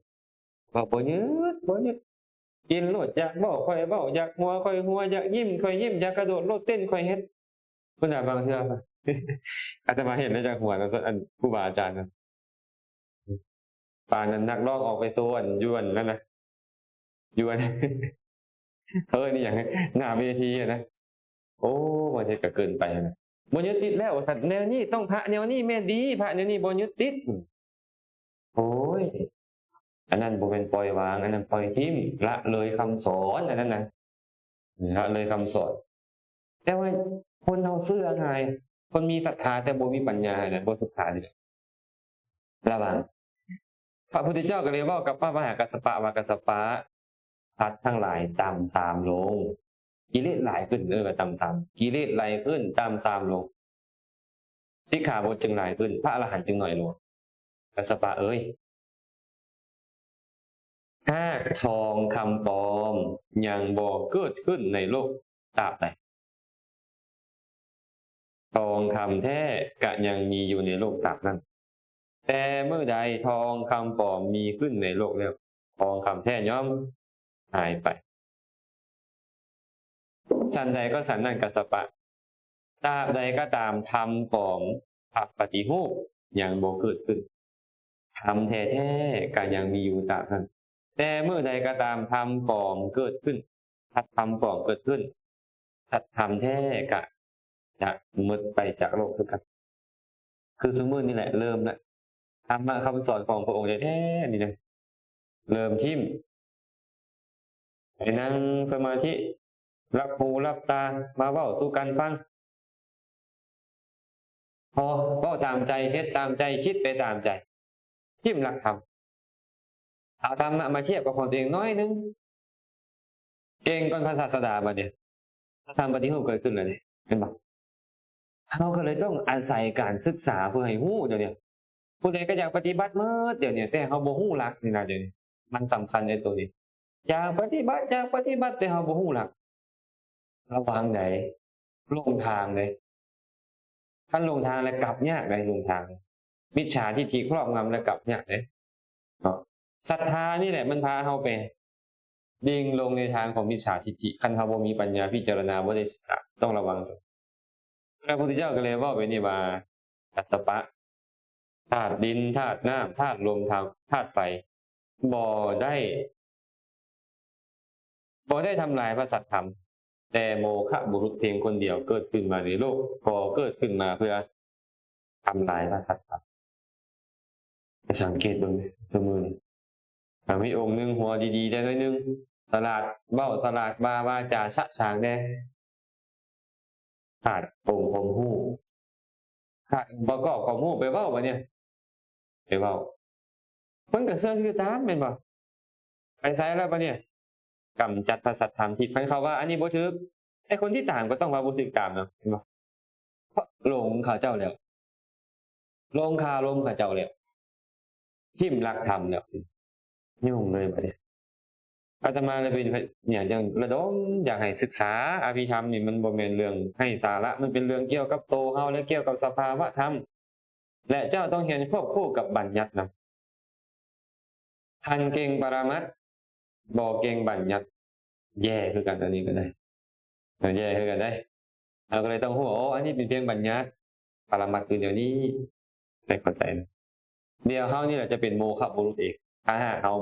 ว่าบ่ยึดกินโลดอยากเว้าค่อยเว้าอยากหัวค่อยหัวอยากยิ้มค่อยยิ้มอยากกระโดดโลดเต้นค่อยเฮ็ดเพิ่นน่ะบางเทื่ออาตมาเห็นได้จากหัวแล้วอันครูบาอาจารย์นะปานนั้นนักร้องออกไปโซนยวนนั่นนะยวนนี่อย่างหน้าเวทีนะโอ้มันจะเกินไปนะบ่ยึดติดแล้วสัตว์แนวนี้ต้องพระแนวนี้แม่นดีพระแนวนี้บ่ยึดติดโอ้ยอันนั้นบ่เป็นปล่อยวางอันนั้นปล่อยทิ่มละเลยคำสอนอันนั้นนะละเลยคำสอนแต่ว่าคนเฮาเชื่อง่ายคนมีศรัทธาแต่บ่มีปัญญาน่ะบ่ศึกษานี่ระวังพระพุทธเจ้าก็เลยเว้ากับพระมหากัสสปะว่ากัสสปะสัตว์ทั้งหลายต่ำทรามลงกิเลสหลายขึ้นว่าต่ำทรามกิเลสหลายขึ้นต่ำทรามลงสิกขาบทจึงหลายขึ้นพระอรหันต์จึงน้อยลงกัสสปะเอ้ยถ้าทองคำปลอมยังบ่เกิดขึ้นในโลกตราบใดทองคำแท้ก็ยังมีอยู่ในโลกตราบนั้นแต่เมื่อใดทองคำปลอมมีขึ้นในโลกแล้วทองคำแท้ย่อมหายไปฉันใดก็ฉันนั้นกัสสปะตราบใดก็ตามธรรมปลอมปฏิหูปยังบ่เกิดขึ้นธรรมแท้ๆก็ยังมีอยู่ตราบนั้นแต่เมื่อใดก็ตามธรรมปลอมเกิดขึ้นสัตธรรมปลอมเกิดขึ้นสัตธรรมแท้ก็จะหมดไปจากโลกคือกันคือสมมุตินี่แหละเริ่มแล้วธรรมะคำสอนของพระองค์แท้ๆนี่นะเริ่มทิ่มไปนั่งสมาธิรับหูรับตามาเว้าสู่กันฟังพอเว้าตามใจเฮ็ดตามใจคิดไปตามใจทิ่มหลักธรรมเอาธรรมะมาเทียบกับของตัวเองน้อยนึงเก่งก่อนพระศาสดาบัดเนี่ยธรรมปฏิหูปเกิดขึ้นแล้วนี่เห็นบ่เราก็เลยต้องอาศัยการศึกษาเพื่อให้ฮู้เดี๋ยวนี้ผู้ใดก็อยากปฏิบัติเมื่อเดี๋ยวนี้แต่เขาบ่ฮู้หลักนี่นะเดี๋ยวนี้มันสำคัญในตัวนี้อยากปฏิบัติแต่เขาบ่ฮู้หลักระวังไหนลงทางเลยท่านลงทางแล้วกลับยากเลยลงทางมิจฉาทิฏฐิครอบงำแล้วกลับยากเลยศรัทธานี่แหละมันพาเฮาไปดิ่งลงในทางของมิจฉาทิฏฐิคันเฮาบ่มีปัญญาพิจารณาบ่ได้ศึกษาต้องระวังพระพุทธเจ้าก็เลยเว้าไว้นี่ว่ากัสสปะธาตุดินธาตุน้ำธาตุลมธาตุไฟบ่ได้ทำลายพระสัตธรรมแต่โมฆะบุรุษเพียงคนเดียวเกิดขึ้นมาในโลกก็เกิดขึ้นมาเพื่อทำลายพระสัตธรรมสังเกตดูเสมอมีองค์หนึ่งหัวดีๆได้ด้วยนึงสลาดเบ้าสลาดบาวาจาชะฉางได้ขาดองค์ความรู้ขาดประกอบความรู้ไปเว้าบ่เนี่ยไปเว้าเพิ่นก็เชื่อคือตามแม่นบ่ไปไสแล้วบ่เนี่ยกำจัดพระสัตธรรมที่เพิ่นเขาว่าอันนี้บ่ถูกไอ้คนที่ตามก็ต้องว่าบ่ถูกตามเนาะเห็นบ่เพราะหลงเขาเจ้าแล้วลงคาลมเขาเจ้าแล้วทิ่มหลักธรรมแล้วยุ่งเลยบัดนี้อาตมาเลยเป็นเนี่ยอย่างระดมอยากให้ศึกษาอภิธรรมนี่มันบ่แม่นเรื่องให้สาระมันเป็นเรื่องเกี่ยวกับโตเฮาและเกี่ยวกับสภาวะธรรม และเจ้าต้องเรียนควบคู่กับบัญญัตินะทันเก่งปรามัตถ์บ่เก่งบัญญัติแย่คือกันอันนี้ก็ได้แย่คือกันได้เราก็เลยต้องรู้ว่าโอ้อันนี้เป็นเพียงบัญญัติปรามัตถ์คือเดี๋ยวนี้ไม่เข้าใจนะเดี๋ยวเฮานี่แหละจะเป็นโมฆะบุรุษเองถ้าหากเฮา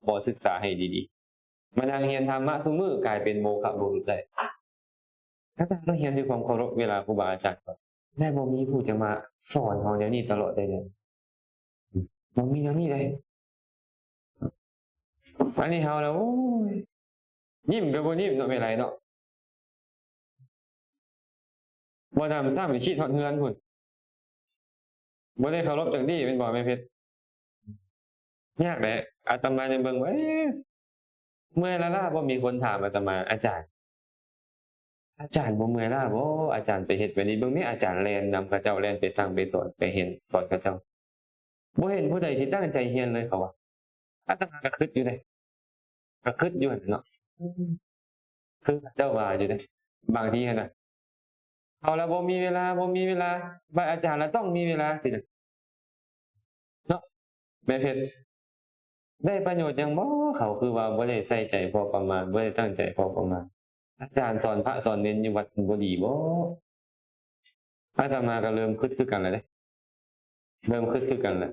บ่ศึกษาให้ดีๆมานั่งเรียนธรรมะทุกมื้อกลายเป็นโมฆะบุรุษได้ถ้าต้องเรียนด้วยความเคารพเวลาครูบาอาจารย์ได้บ่มีผู้จะมาสอนเฮาแนวนี้ตลอดได้เลยบ่มีแนวนี้เลยอันนี้เฮาแล้วโอ้ยยิ้มก็บ่ยิ้มเนาะไม่ไรเนาะบ่ทำซ้ำคิดฮอดเฮือนพุ่นบ่ได้เคารพจังซี่เป็นบ่แม่เพชรยากแหละอาตมายังเบิ่งว่าเมื่อยล้าบ่มีคนถามอาตมาอาจารย์บ่เมื่อยล้าบ่อาจารย์ไปเฮ็ดแบบนี้เบิ่งนี่อาจารย์แล่นนำเขาเจ้าแล่นไปสั่งไปสอนไปเห็นสอนเขาเจ้าบ่เห็นผู้ใดที่ตั้งใจเรียนเลยเขาว่าอาตมาก็คิดอยู่เด้ก็คิดอยู่เนาะคือเจ้าว่าอยู่เด้บางทีหั่นน่ะเอาแล้วบ่มีเวลาบัดอาจารย์แล้วต้องมีเวลาสิเนาะแม่เพชรได้ประโยชน์หยังบ่เขาคือว่าบ่ได้ใส่ใจพอประมาณบ่ได้ตั้งใจพอประมาณอาจารย์สอนพระสอนเน้นอยู่วัดบ่ดีบ่อาตมาก็เริ่มคิดคือกันแล้วเด้เริ่มคิดคือกันแล้ว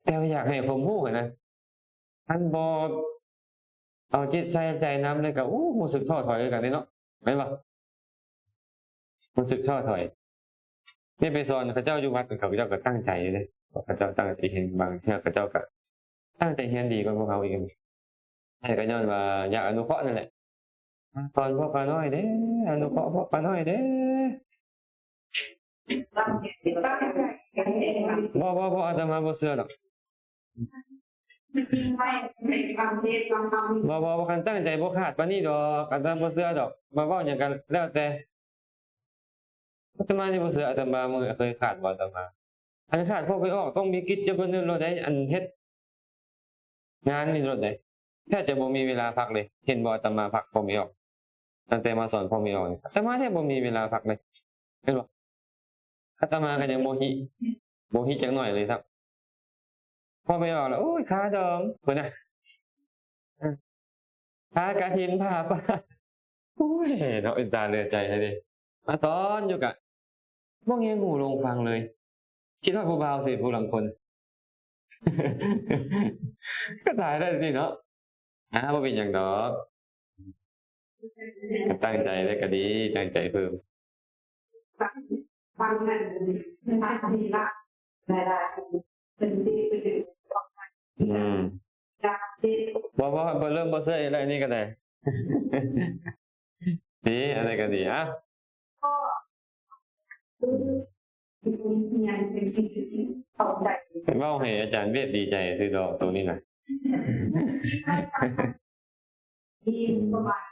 แต่ว่าอยากให้ผมรู้นะท่านบ่เอาจิตใส่ใจนำเลยก็รู้สึกท้อถอยคือกันเด้เนาะแม่นบ่รู้สึกท้อถอยนี่ไปสอนเขาเจ้าอยู่วัดเขาเจ้าก็ตั้งใจอยู่เด้เขาเจ้าตั้งใจเรียนบางเทื่อเขาเจ้าก็ตั้งใจเรียนดีกว่าพวกเราอีกแต่ก็ย้อนว่าอยากอนุเคราะห์นั่นแหละสอนพ่อปาน้อยเด้อนุเคราะห์พ่อปาน้อยเด้บ่อาตมาบ่เชื่อดอกบ่คันตั้งใจบ่ขาดปานนี้ดอกอาตมาบ่เชื่อดอกมาเว้าหยังกันแล้วแต่อาตมานี่บ่เชื่ออาตมาบ่เคยขาดบ่อาตมาอันขาดพอไปออกต้องมีกิจเพิ่นนึงโลดได้อันเฮ็ดงานนี่โลดได้แทบจะบ่มีเวลาพักเลยเห็นบ่อาตมาพักพอไม่ออกตั้งแต่มาสอนพอไม่ออกอาตมาแทบบ่มีเวลาพักเลยเห็นบ่อาตมาก็ยังบ่ฮิจักหน่อยเลยครับพอไม่ออกแล้วโอ้ยขาดองเพิ่นน่ะขากฐินผ้าป่าโอ้ยเนาะเป็นตาเหลือใจให้เด้มาสอนอยู่กะบ่แยงหูลงฟังเลยคิดว่าผู้บ่าวสิผู้หลังคนก็ตายได้สิเนาะบ่เป็นหยังดอกตั้งใจแล้วก็ดีตั้งใจเพิ่มฟังนั่นนะคะมีละหลายๆเป็นที่เป็นจากที่บ่เริ่มบ่เชื่อแล้วอันนี้ก็ได้ดีอะไรก็ดีก็คือมีงานเป็นสิ่งที่เข้าใจเว้าให้อาจารย์เวทดีใจซื่อดอกตรงนี้น่ะมีประมาณ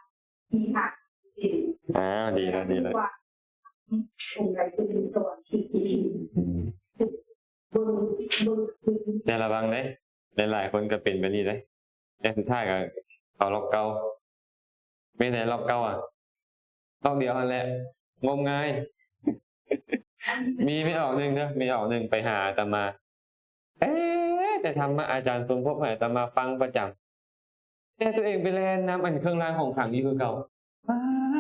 มีหักดีแล้วองค์ใดเป็นตัวที่แต่ระวังเด้หลายๆคนก็เป็นแบบนี้เด้แต่สุดท้ายก็เอาล็อกเก่าไม่ได้ล็อกเก่าล็อกเดียวนั่นแหละงมงายมีไม่ออกหนึ่งเด้อมีออกหนึ่งไปหาอาตมาแต่ทำมาอาจารย์สมภพให้อาตมาฟังประจำแต่ตัวเองไปแลนนำอันเครื่องรางของขลังอยู่คือเก่า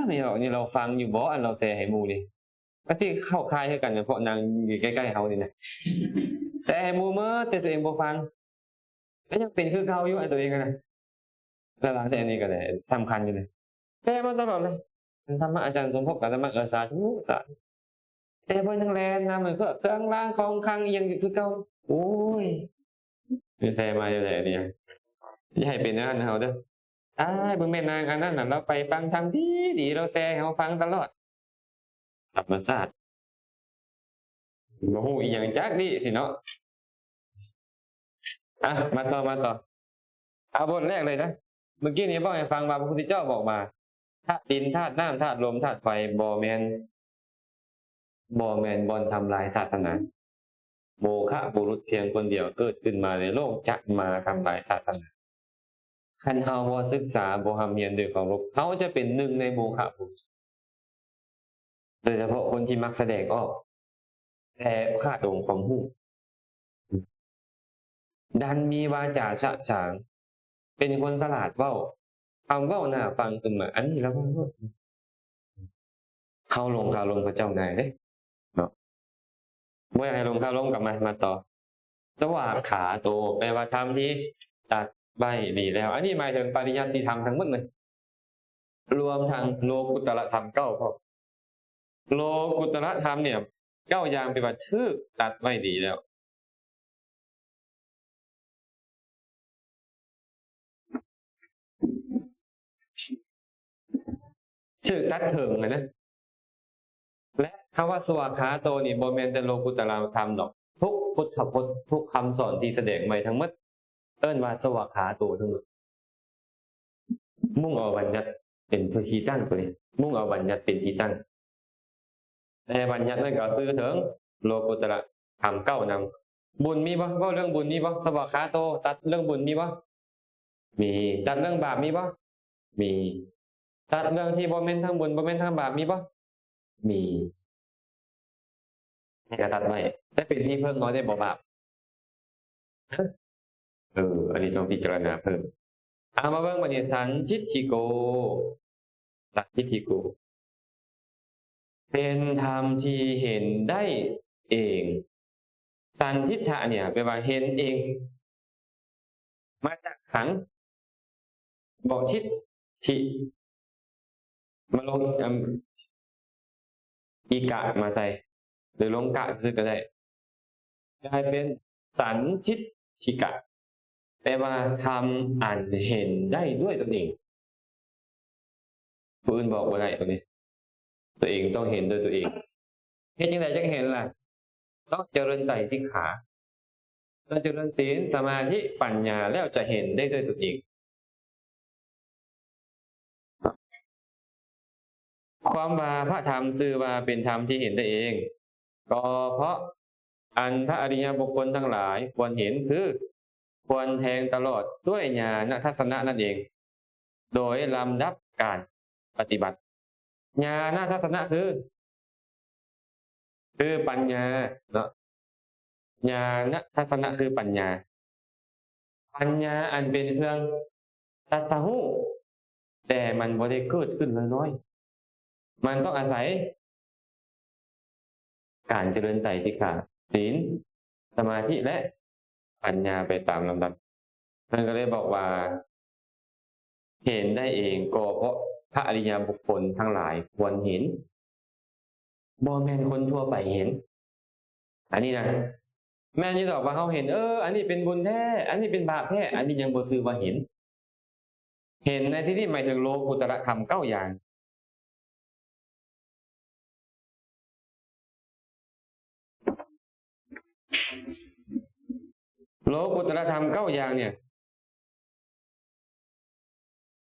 ไม่ออกนี่เราฟังอยู่บ่อันเราแชร์ให้หมู่นี่ก็ที่เข้าค่ายให้กันเพราะนางอยู่ใกล้ๆเฮานี่นะแชร์ให้หมู่เมื่อแต่ตัวเองบ่ฟังก็ยังเป็นคือเก่าอยู่อันตัวเองนะแล้วหลังจากนี้ก็ได้สำคัญอยู่เลยแต่มาตลอดเลยธรรมะอาจารย์สมภพกับธรรมะสาธุแต่บ่ยังแลนนำเหมือนก็เครื่องรางของขลังอีหยังอยู่คือเก่าโอ้ยมีแชร์มาอยู่แล้วนี่อย่าให้เป็นอันเฮาเด้อเบิ่งแม่นางอันนั้นน่ะเราไปฟังธรรมดีเราแชร์ให้เฮาฟังตลอดธรรมชาติบ่ฮู้อีหยังจักดิสิเนาะมาต่อเอาบทแรกเลยนะเมื่อกี้นี้บอกให้ฟังว่าพระพุทธเจ้าบอกมาธาตุดินธาตุน้ำธาตุลมธาตุไฟบ่แม่นบ่อนทำลายศาสนาโมฆะบุรุษเพียงคนเดียวเกิดขึ้นมาในโลกจะมาทำลายศาสนาคันเฮาบ่ศึกษาบ่ทำเรียนด้วยความรู้เขาจะเป็นหนึ่งในโมฆะบุรุษ โดยเฉพาะคนที่มักแสดงออกแต่ขาดองค์ความรู้ดันมีวาจาฉะฉานเป็นคนฉลาดเว้าคำเว้าน่าฟังขึ้นมาอันนี้แล้วว่าเข้าลงพระเจ้านายเด้เนาะเมื่อให้ลงเข้าลงกลับมาต่อ สวากขาโตแปลว่าธรรมที่ตัดใบดีแล้ว อันนี้หมายถึงปริยัติธรรมทั้งหมดเลยรวมทั้งโลกุตตรธรรม9ข้อโลกุตตรธรรมเนี่ย9อย่างเป็นว่าชื่อตัดไว้ดีแล้วชื่อตัดถึงนะและคำว่าสวากขาโตนี่บ่แม่นแต่โลกุตตรธรรมดอกทุกพุทธพจน์ทุกคำสอนที่แสดงใหม่ทั้งหมดเอิ้นว่าสวากขาโตทั้งหมดมุ่งเอาบัญญัติเป็นที่ตั้งตัวนี้มุ่งเอาบัญญัติเป็นที่ตั้งแต่บัญญัตินั่นก็คือถึงโลกุตตรธรรม9นำบุญมีบ่เว้าเรื่องบุญมีบ่สวากขาโตตัดเรื่องบุญมีบ่มีตัดเรื่องบาปมีบ่มีตัดเรื่องที่บ่แม่นทั้งบุญบ่แม่นทั้งบาปมีบ่มีให้ก็ตัดไว้แต่เป็นที่เพิ่งน้อยได้บ่บาปอันนี้ต้องพิจารณาเพิ่มเอามาเบิ่งบัดนี้สันทิฏฐิโกสันทิฏฐิโกเป็นธรรมที่เห็นได้เองสันทิฏฐะเนี่ยแปลว่าเห็นเองมาจากสังบอกทิฏฐิมาลงอีกะมาใส่หรือลงกะคือก็ได้กลายเป็นสันทิฏฐิกะแปลว่าทำอันเห็นได้ด้วยตนเองผู้อื่นบอกว่าได้ตรงนี้ตัวเองต้องเห็นด้วยตัวเองเห็นยังไงจะเห็นล่ะต้องเจริญไตรสิกขาต้องเจริญศีลสมาธิปัญญาแล้วจะเห็นได้ด้วยตัวเองความว่าพระธรรมซื่อว่าเป็นธรรมที่เห็นได้เองก็เพราะอันพระอริยบุคคลทั้งหลายควรเห็นคือควรแทงตลอดด้วยญาณทัศนะนั่นเองโดยลำดับการปฏิบัติญาณทัศนะคือปัญญาเนาะญาณทัศนะคือปัญญาอันเป็นเครื่องตัดสหูแต่มันบ่ได้เกิดขึ้นน้อยๆมันต้องอาศัยการเจริญไตรสิกขาศีลสมาธิและปัญญาไปตามลำดับท่านก็เลยบอกว่าเห็นได้เองก็เพราะพระอริยบุคคลทั้งหลายควรเห็นบ่แม่นคนทั่วไปเห็นอันนี้นะแม่นยี่ดอกว่าเขาเห็นอันนี้เป็นบุญแท้อันนี้เป็นบาปแท้อันนี้ยังบ่ซื่อว่าเห็นในที่นี้หมายถึงโลกุตตรธรรม9อย่างโลกุตตรธรรม9อย่างเนี่ย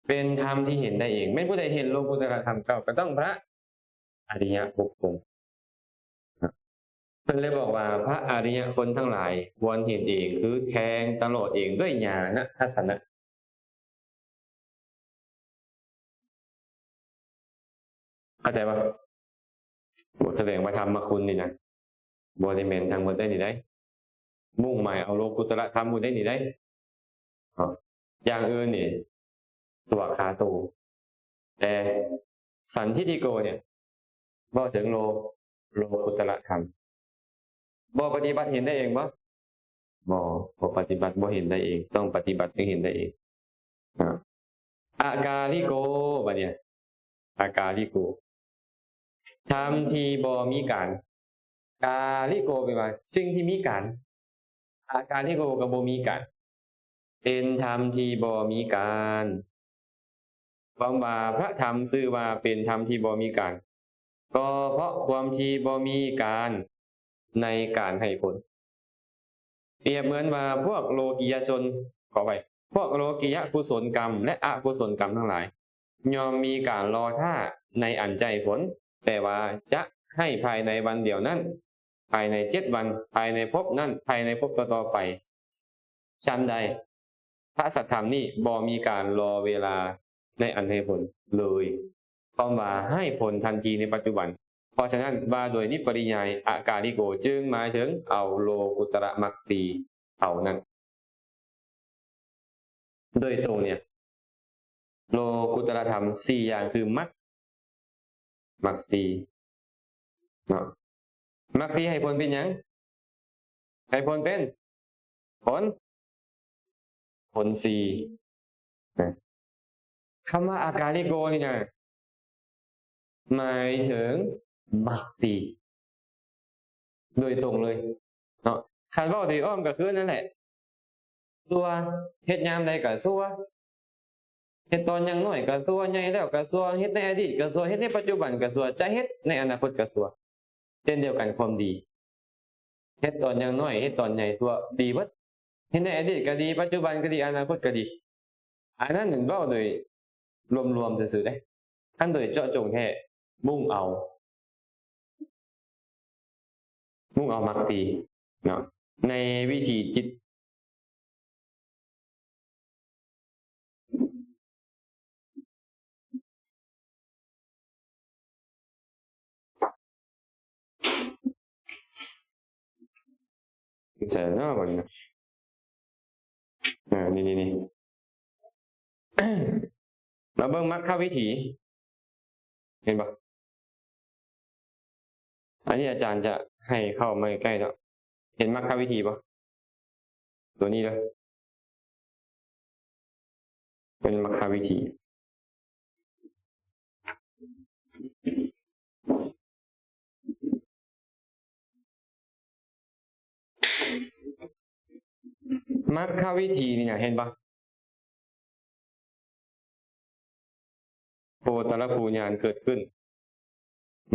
เป็นธรรมที่เห็นได้เองไม่ผู้ใดเห็นโลกุตตรธรรม9ก็ต้องพระอริยบุคคลเพิ่นเลยบอกว่าพระอริยคนทั้งหลายควรเห็นเองคือแทงตลอดเองด้วยญาณทัศนะเข้าใจป่ะบทแสดงว่าธรรมคุณนี่นะบ่ได้แม่นทั้งหมดได้นี่ได้มุ่งหมายเอาโลกุตตรธรรมหมดได้นี่ได้อย่างอื่นนี่สวากขาโตแต่สันทิฏฐิโกเนี่ยบ่ถึงโลกุตตรธรรมบ่ปฏิบัติเห็นได้เองบ่ปฏิบัติบ่เห็นได้เองต้องปฏิบัติถึงเห็นได้เองอากาลิโกบัดเนี่ยอากาลิโกธรรมที่บ่มีการกาลิโกแปลว่าสิ่งที่มีการอาการลิโกก็บ่มีการเป็นธรรมที่บ่มีการความว่าพระธรรมชื่อว่าเป็นธรรมที่บ่มีการก็เพราะความที่บ่มีการในการให้ผลเปรียบเหมือนว่าพวกโลกียชนขอไว้พวกโลกียกุศลกรรมและอกุศลกรรมทั้งหลายย่อมมีการรอท่าในอันใจผลแต่ว่าจะให้ภายในวันเดียวนั้นภายใน7 วันภายในภพนั้นภายในภพต่อไปชั้นใดพระสัทธรรมนี่บ่มีการรอเวลาในอันให้ผลเลยความว่าให้ผลทันทีในปัจจุบัน เพราะฉะนั้นว่าโดยนิปริยายอากาลิโกจึงหมายถึงเอาโลกุตระมรรคสี่เท่านั้นโดยตรงเนี่ยโลกุตระธรรมสี่อย่างคือมรรคสี่เนาะมรรคสี่ให้ผลเป็นหยังให้ผลเป็นผลสี่นะคำว่าอากาลิโกนี่นะหมายถึงมรรคสี่โดยตรงเลยเนาะคำว่าดีอ้อมก็คือนั่นแหละตัวเฮ็ดยามใดก็ซัวเฮ็ดตอนยังน้อยก็ซัวใหญ่แล้วก็ซัวเฮ็ดในอดีตก็ซัวเฮ็ดในปัจจุบันก็ซัวจะเฮ็ดในอนาคตก็ซัวเช่นเดียวกันความดีเฮ็ดตอนยังน้อยเฮ็ดตอนใหญ่ซัวดีเบิดเฮ็ดในอดีตก็ดีปัจจุบันก็ดีอนาคตก็ดีอันนั้นเว้าโดยรวมๆซื่อๆเด้คันโดยเจาะจงแท้มุ่งเอามรรคสี่เนาะในวิธีจิตใช่เนาะบัดนี้นี่ เราเบิ่งมรรควิถีเห็นปะอันนี้อาจารย์จะให้เข้ามาใกล้แล้วเห็นมรรควิถีปะตัวนี้เลยเป็นมรรควิถีมรรควิถีนี่นะเห็นปะโพตรภูญาณเกิดขึ้น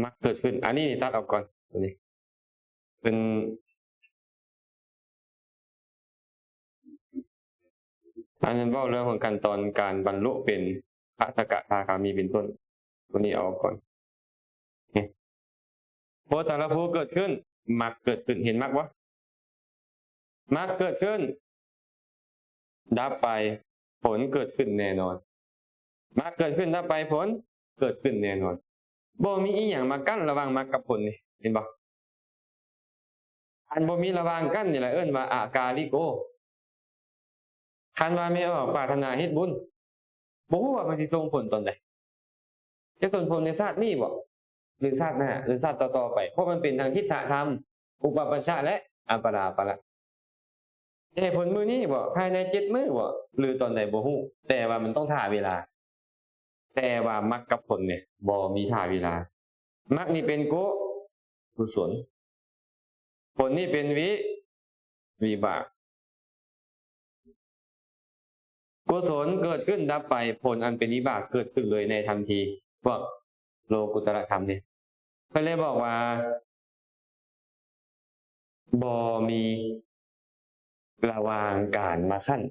มรรคเกิดขึ้นอันนี้ตัดออกก่อนตัวนี้เป็นอันนั้นเว้าเรื่องของการตอนการบรรลุเป็นพระสกทาคามีเป็นต้นตัวนี้เอาก่อนโพตรภูเกิดขึ้นมรรคเกิดขึ้นเห็นมรรควะมรรคเกิดขึ้นดับไปผลเกิดขึ้นแน่นอนมรรคเกิดขึ้นดับไปผลเกิดขึ้นแน่นอนบ่มีอีหยังมากั้นระหว่างมรรคกับผลนี่เห็นบ่อันบ่มีระหว่างกั้นนี่แหละเอิ้นว่าอากาลิโกคันว่าไม่ออกปรารถนาเฮ็ดบุญบ่ฮู้ว่ามันสิส่งผลตอนใดจะส่งผลในชาตินี้บ่หรือชาติหน้าหรือชาติต่อๆไปเพราะมันเป็นทางทิฏฐธรรมอุปปัชชะและอัปปราปะละจะให้ผลมื้อนี้บ่ภายใน7มื้อบ่หรือตอนใดบ่ฮู้แต่ว่ามันต้องท่าเวลาแต่ว่ามรรคกับผลเนี่ยบ่มีท่าเวลามรรคนี่เป็นกุศลผลนี่เป็นวิบากกุศลเกิดขึ้นดับไปผลอันเป็นวิบากเกิดขึ้นเลยในทันทีพวกโลกุตระธรรมเนี่ยก็เลยบอกว่าบ่มีระหว่างการมาขั้น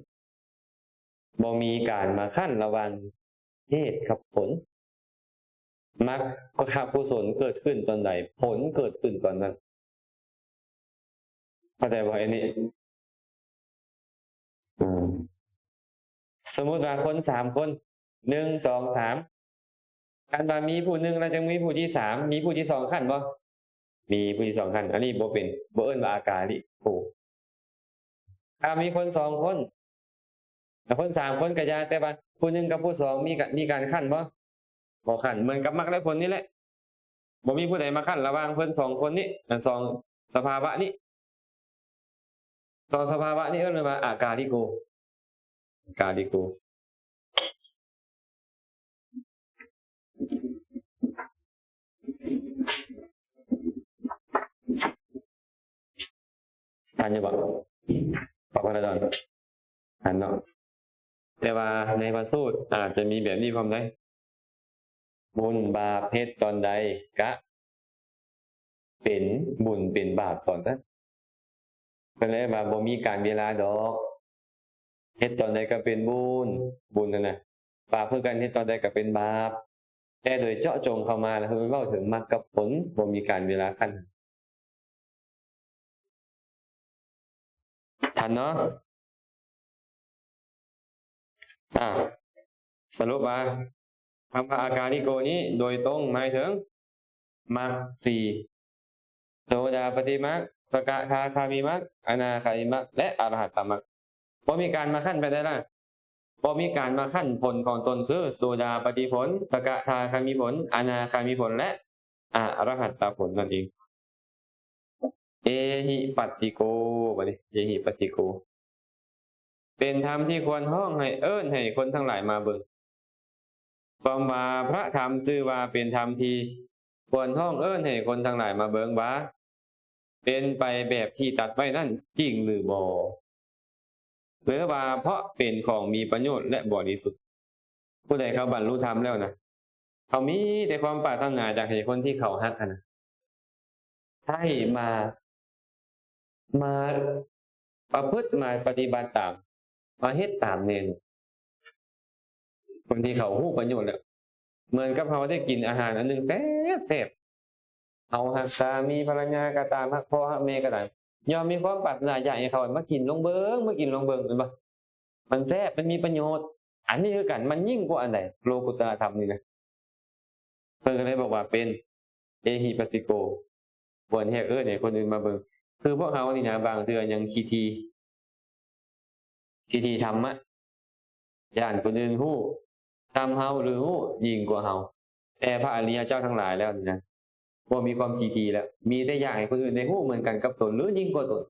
บ่มีการมาขั้นระหว่างเหตุกับผลมรรคกับกุศลเกิดขึ้นตอนใดผลเกิดขึ้นตอนนั้นเข้าใจบ่อันนี้สมมุติว่าคน3คน1 2 3การว่ามีผู้หนึ่งแล้วจะมีผู้ที่3มีผู้ที่2ขั้นบ่มีผู้ที่2ขั้นอันนี้บ่เป็นบ่เอิ้นว่าอากาลิโกถ้ามีคน2คนแต่คน3คนก็อย่าแต่ว่าผู้1กับผู้2มีการขั้นบ่ขั้นเหมือนกับมรรคและผลนี่แหละบ่มีผู้ใดมาขั้นระหว่างเพิ่น2คนนี้2สภาวะนี้2สภาวะนี้เอิ้นว่าอากาลิโกทันอยู่บ่ปรับพระดอนทันเนาะแต่ว่าในพระสูตรอาจจะมีแบบนี้พร้อมได้บุญบาปเฮ็ดตอนใดกะเป็นบุญเป็นบาปตอนนั้นก็เลยว่าบ่มีการเวลาดอกเฮ็ดตอนใดก็เป็นบุญนั่นน่ะบาปคือกันเฮ็ดตอนใดก็เป็นบาปแต่โดยเจาะจงเข้ามาแล้วคือเว้าถึงมรรคกับผลบ่มีการเวลาขั้นทันเนาะสรุปว่าคำว่าอากาลิโกนี้โดยตรงหมายถึง มรรคสี่โสดาปฏิมรรคสกทาคามิมรรคอนาคามิมรรคและอรหัตตมรรคพอมีการมาขั้นไปได้ละพอมีการมาขั้นผลของตนคือโสดาปฏิผลสกทาคามิผลอนาคามิผลและอรหัตตผลนั่นเองเอหิปัสสิโกบัดนี้เอหิปัสสิโกเป็นธรรมที่ควรห้องให้ให้คนทั้งหลายมาเบิ่งความว่าพระธรรมชื่อว่าเป็นธรรมที่ควรห้องให้คนทั้งหลายมาเบิ่งว่าเป็นไปแบบที่ตัดไว้นั่นจริงหรือบ่หรือว่าเพราะเป็นของมีประโยชน์และบริสุทธิ์ผู้ใดเขาบรรลุธรรมแล้วนะเขามีแต่ความปรารถนาจากให้คนที่เขาฮักนะให้มาประพฤติมาปฏิบัติตามมาเฮ็ดตามเนรคนที่เขาฮู้ประโยชน์แล้วเหมือนกับเขาได้กินอาหารอันหนึงแซ่บเอาหักสามีภรรยาก็ตามหักพ่อหักแม่ก็ตามยอมมีความปรารถนาอยากให้เขามากินลงเบิ่งเห็นบ่มันแซ่บมันมีประโยชน์อันนี้คือกันมันยิ่งกว่าอันใดโลกุตตรธรรมนี่นะเพิ่นก็เลยบอกว่าเป็นเอหิปัสสิโกควรแฮกให้คนอื่นมาเบิ่งคือพวกเขานี่นะบางเทื่อยังทีธรรมะย่านคนอื่นฮู้ตามเฮาหรือฮู้ยิ่งกว่าเฮาแต่พระอริยเจ้าทั้งหลายแล้วนี่นะบ่มีความทีแล้วมีแต่อยากให้คนอื่นได้ฮู้เหมือนกันกับตนหรือยิ่งกว่าตน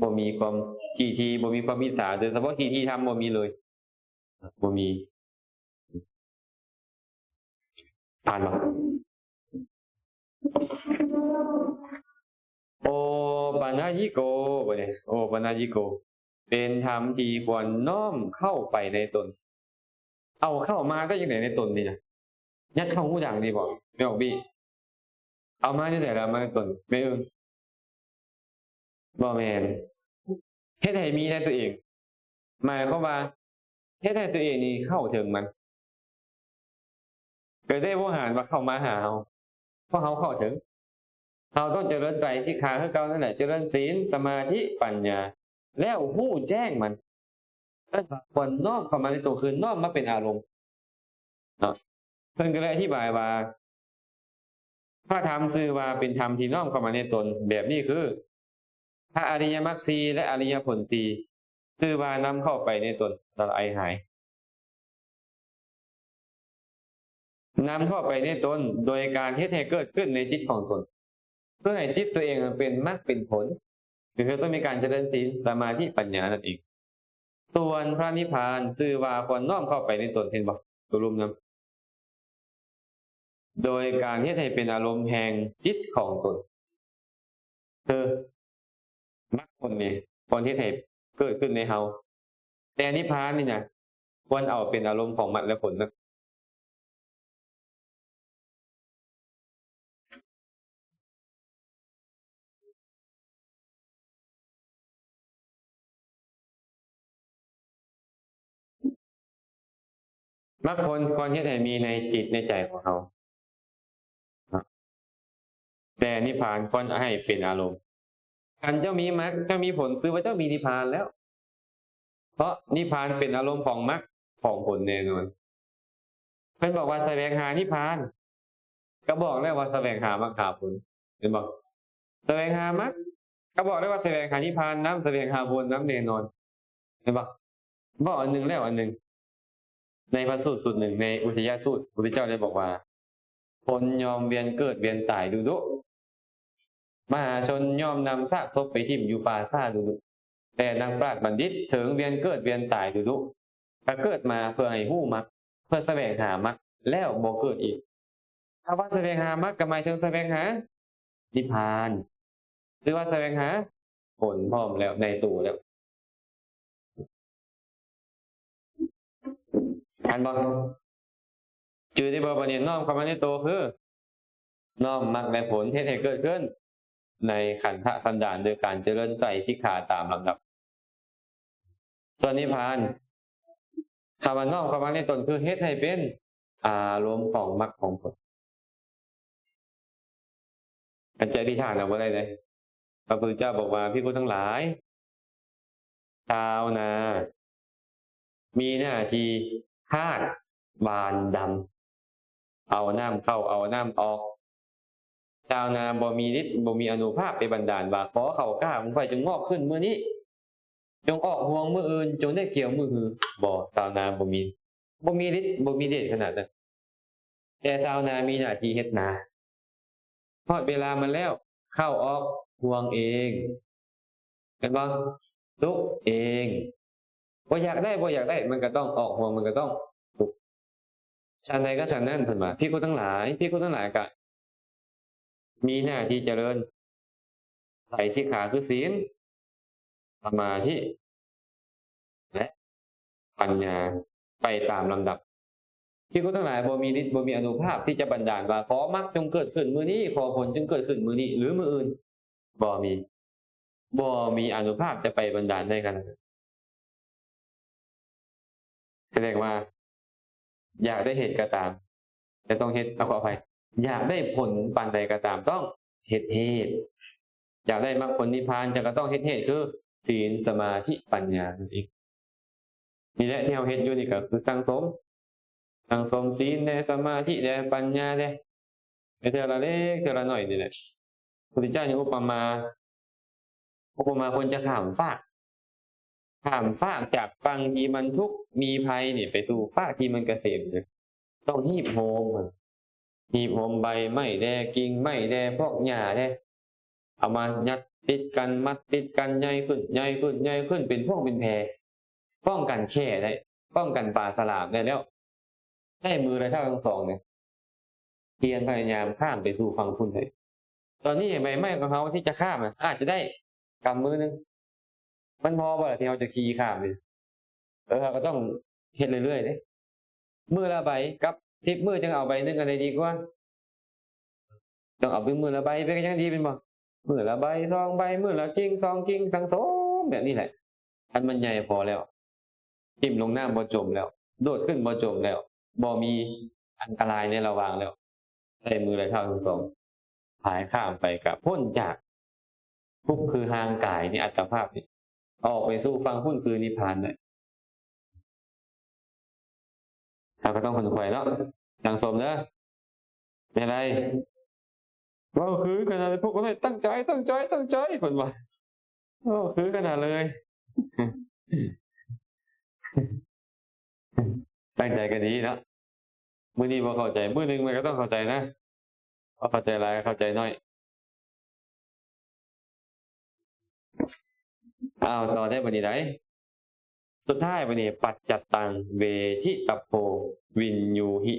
บ่มีความทีบ่มีความอิจฉาโดยเฉพาะทีธรรมบ่มีเลยบ่มีอ่านบ่โอปัญญิโกบ่เนี่ยโอปัญญิโกเป็นธรรมที่ควรน้อมเข้าไปในตนเอาเข้ามาได้ยังไงในตนนี่นะยัดเข้าหูอย่างนี้บ่ไม่ออกบี้เอามาที่ไหนแล้วมาในตนไม่บ่แม่นเฮ็ดให้มีในตัวเองหมายความว่าเฮ็ดให้ตัวเองนี่เข้าถึงมันเกิดได้บ่หารว่าเข้ามาหาเฮาเพราะเฮาเข้าถึงเฮาต้องเจริญไตรสิกขาคือเก่านั่นแหละเจริญศีลสมาธิปัญญาแล้วฮู้แจ้งมันควรน้อมเข้ามาในตัวคือน้อมมาเป็นอารมณ์เนาะเพิ่นก็เลยอธิบายว่าพระธรรมชื่อว่าเป็นธรรมที่น้อมเข้ามาในตนแบบนี้คือพระอริยมรรคสี่และอริยผลสี่ชื่อว่านำเข้าไปในตนสลายหายนำเข้าไปในตนโดยการเฮ็ดให้เกิดขึ้นในจิตของตนเพื่อให้จิตตัวเองเป็นมรรคเป็นผลคือต้องมีการเจริญศีลสมาธิปัญญานั่นเองส่วนพระนิพพานชื่อว่าควรน้อมเข้าไปในตนเห็นบ่ตัวรุมนำโดยการเฮ็ดให้เป็นอารมณ์แห่งจิตของตนคือมรรคผลนี่ควรเฮ็ดให้เกิดขึ้นในเฮาแต่นิพพานนี่นะควรเอาเป็นอารมณ์ของมรรคและผลนะมรรคผลควรเฮ็ดให้มีในจิตในใจของเราแต่นิพพานควรให้เป็นอารมณ์คันเจ้ามีมรรคเจ้ามีผลซื้อว่าเจ้ามีนิพพานแล้วเพราะนิพพานเป็นอารมณ์ของมรรคของผลแน่นอนเพิ่นบอกว่าแสวงหานิพพานก็บอกแล้วว่าแสวงหามรรคหาผลเห็นบ่แสวงหามรรคก็บอกแล้วว่าแสวงหานิพพานน้ำแสวงหาผลน้ำแน่นอนเห็นบ่บอกอันหนึงแล้วอันหนึงในพระสูตรสูตรหนึ่งในอุทยสูตรพระพุทธเจ้าได้บอกว่าคนยอมเวียนเกิดเวียนตายดูดุมหาชนยอมนำซากศพไปทิ่มอยู่ป่าซ่าดูดุแต่นางปราชญ์บัณฑิตถึงเวียนเกิดเวียนตายดูดุก็เกิดมาเพื่อให้ฮู้มรรคเพื่อแสวงหามรรคแล้วบ่เกิดอีกถ้าว่าแสวงหามรรคก็หมายถึงแสวงหานิพพานหรือว่าแสวงหาผลพร้อมแล้วในตัวแล้วอ่านบ่จือที่บ่บัดนี้น้อมเข้ามาในตัวคือน้อมมรรคและผลเฮ็ดให้เกิดขึ้นในขันธสันดานโดยการเจริญไตรสิกขาตามลำดับส่วนนิพพานคำว่าน้อมเข้ามาในตนคือเฮ็ดให้เป็นอารมณ์ของมรรคของผลอันใจที่ฐานเอาบ่ได้เลยพระพุทธเจ้าบอกว่าภิกษุทั้งหลายชาวนามีหน้าที่คาดบานดำเอาน้ำเข้าเอาน้ำออก ชาวนาบ่มีฤทธิ์บ่มีอานุภาพไปบันดาลว่าขอเขากล้าของไฟจงงอกขึ้นมื้อนี้จงออกห่วงมื้ออื่นจงได้เกี่ยวมื้อหือบ่ชาวนาบ่มีฤทธิ์บ่มีเดชขนาดนั้นแต่ชาวนามีหน้าที่เฮ็ดนาพอดเวลามันแล้วเข้าออกห่วงเองเห็นบ่สุกเองบ่อยากได้มันก็ต้องออกห่วงมันก็ต้องสุกฉันใดก็ฉันนั้นเพิ่นว่าภิกขุทั้งหลายก็มีหน้าที่เจริญไตรสิกขาคือศีลสมาธิและปัญญาไปตามลำดับภิกขุทั้งหลายบ่มีฤทธิ์บ่มีอานุภาพที่จะบันดาลว่าขอมรรคจงเกิดขึ้นมื้อนี้ขอผลจงเกิดขึ้นมื้อนี้หรือมื้ออื่นบ่มีอานุภาพจะไปบันดาลได้กันแสดงว่าอยากได้เหตุก็ตามแต่ต้องเฮ็ดขออภัยอยากได้ผลปานใดก็ตามต้องเฮ็ดเหตุอยากได้มรรคผลนิพพานจะก็ต้องเฮ็ดเหตุคือศีลสมาธิปัญญานั่นเองนี่แหละที่เราเฮ็ดอยู่นี่ก็คือสั่งสมศีลแด่สมาธิแด่ปัญญาแด่เท่าละเล็กเท่าละน้อยนี่แหละพุทธเจ้ายังอุปมาคนจะข้ามฟากจากฝั่งที่มันทุกข์มีภัยนี่ไปสู่ฟากที่มันเกษมเลยต้องหีบโฮมใบไม้แดกิ่งไม้แดพวกหญ้าแดเอามายัดติดกันมัดติดกันใหญ่ขึ้นเป็นพวกเป็นแพรป้องกันแค่ได้ป้องกันปลาสลามได้แล้วได้มือเลยเท่าทั้งสองเนี่ยเพียรพยายามข้ามไปสู่ฝั่งพุ่นเลยตอนนี้ใบไม้ของเขาที่จะข้ามอาจจะได้กำมือนึงมันพอบ่ล่ะที่เราจะขี่ข้ามเลยเราก็ต้องเฮ็ดเรื่อยๆเด้มือละใบกับ10 มือจึงเอาใบนึงอะไรดีกว่าต้องเอาเป็นมือละใบไปก็ยังดีเป็นบ่มือละใบ2 ใบมือละกิ่ง2 กิ่งสังสมแบบนี้แหละอันมันใหญ่พอแล้วจิ้มลงน้ำบ่จมแล้วโดดขึ้นบ่จมแล้วบ่มีอันตรายในระหว่างแล้วได้มือละเท่าทั้งสองผายข้ามไปกับพ้นจากทุกข์คือห่างกายนี่อัตภาพนี่ออกไปสู่ฟังพุ่นคือนิพพานเลยเราก็ต้องขนขวายเนาะสังสมเนอะไม่ไรก็คือขนาดพวกเราตั้งใจผลว่าก็คือขนาดเลยตั้งใจกันดีเนาะมื้อนี้พอเข้าใจมื้อนึงมันก็ต้องเข้าใจนะพอเข้าใจหลายเข้าใจน้อยต่อได้บัดนี้ได้สุดท้ายบัดนี้ปัจจัตตังเวทิตโพวินยูหิ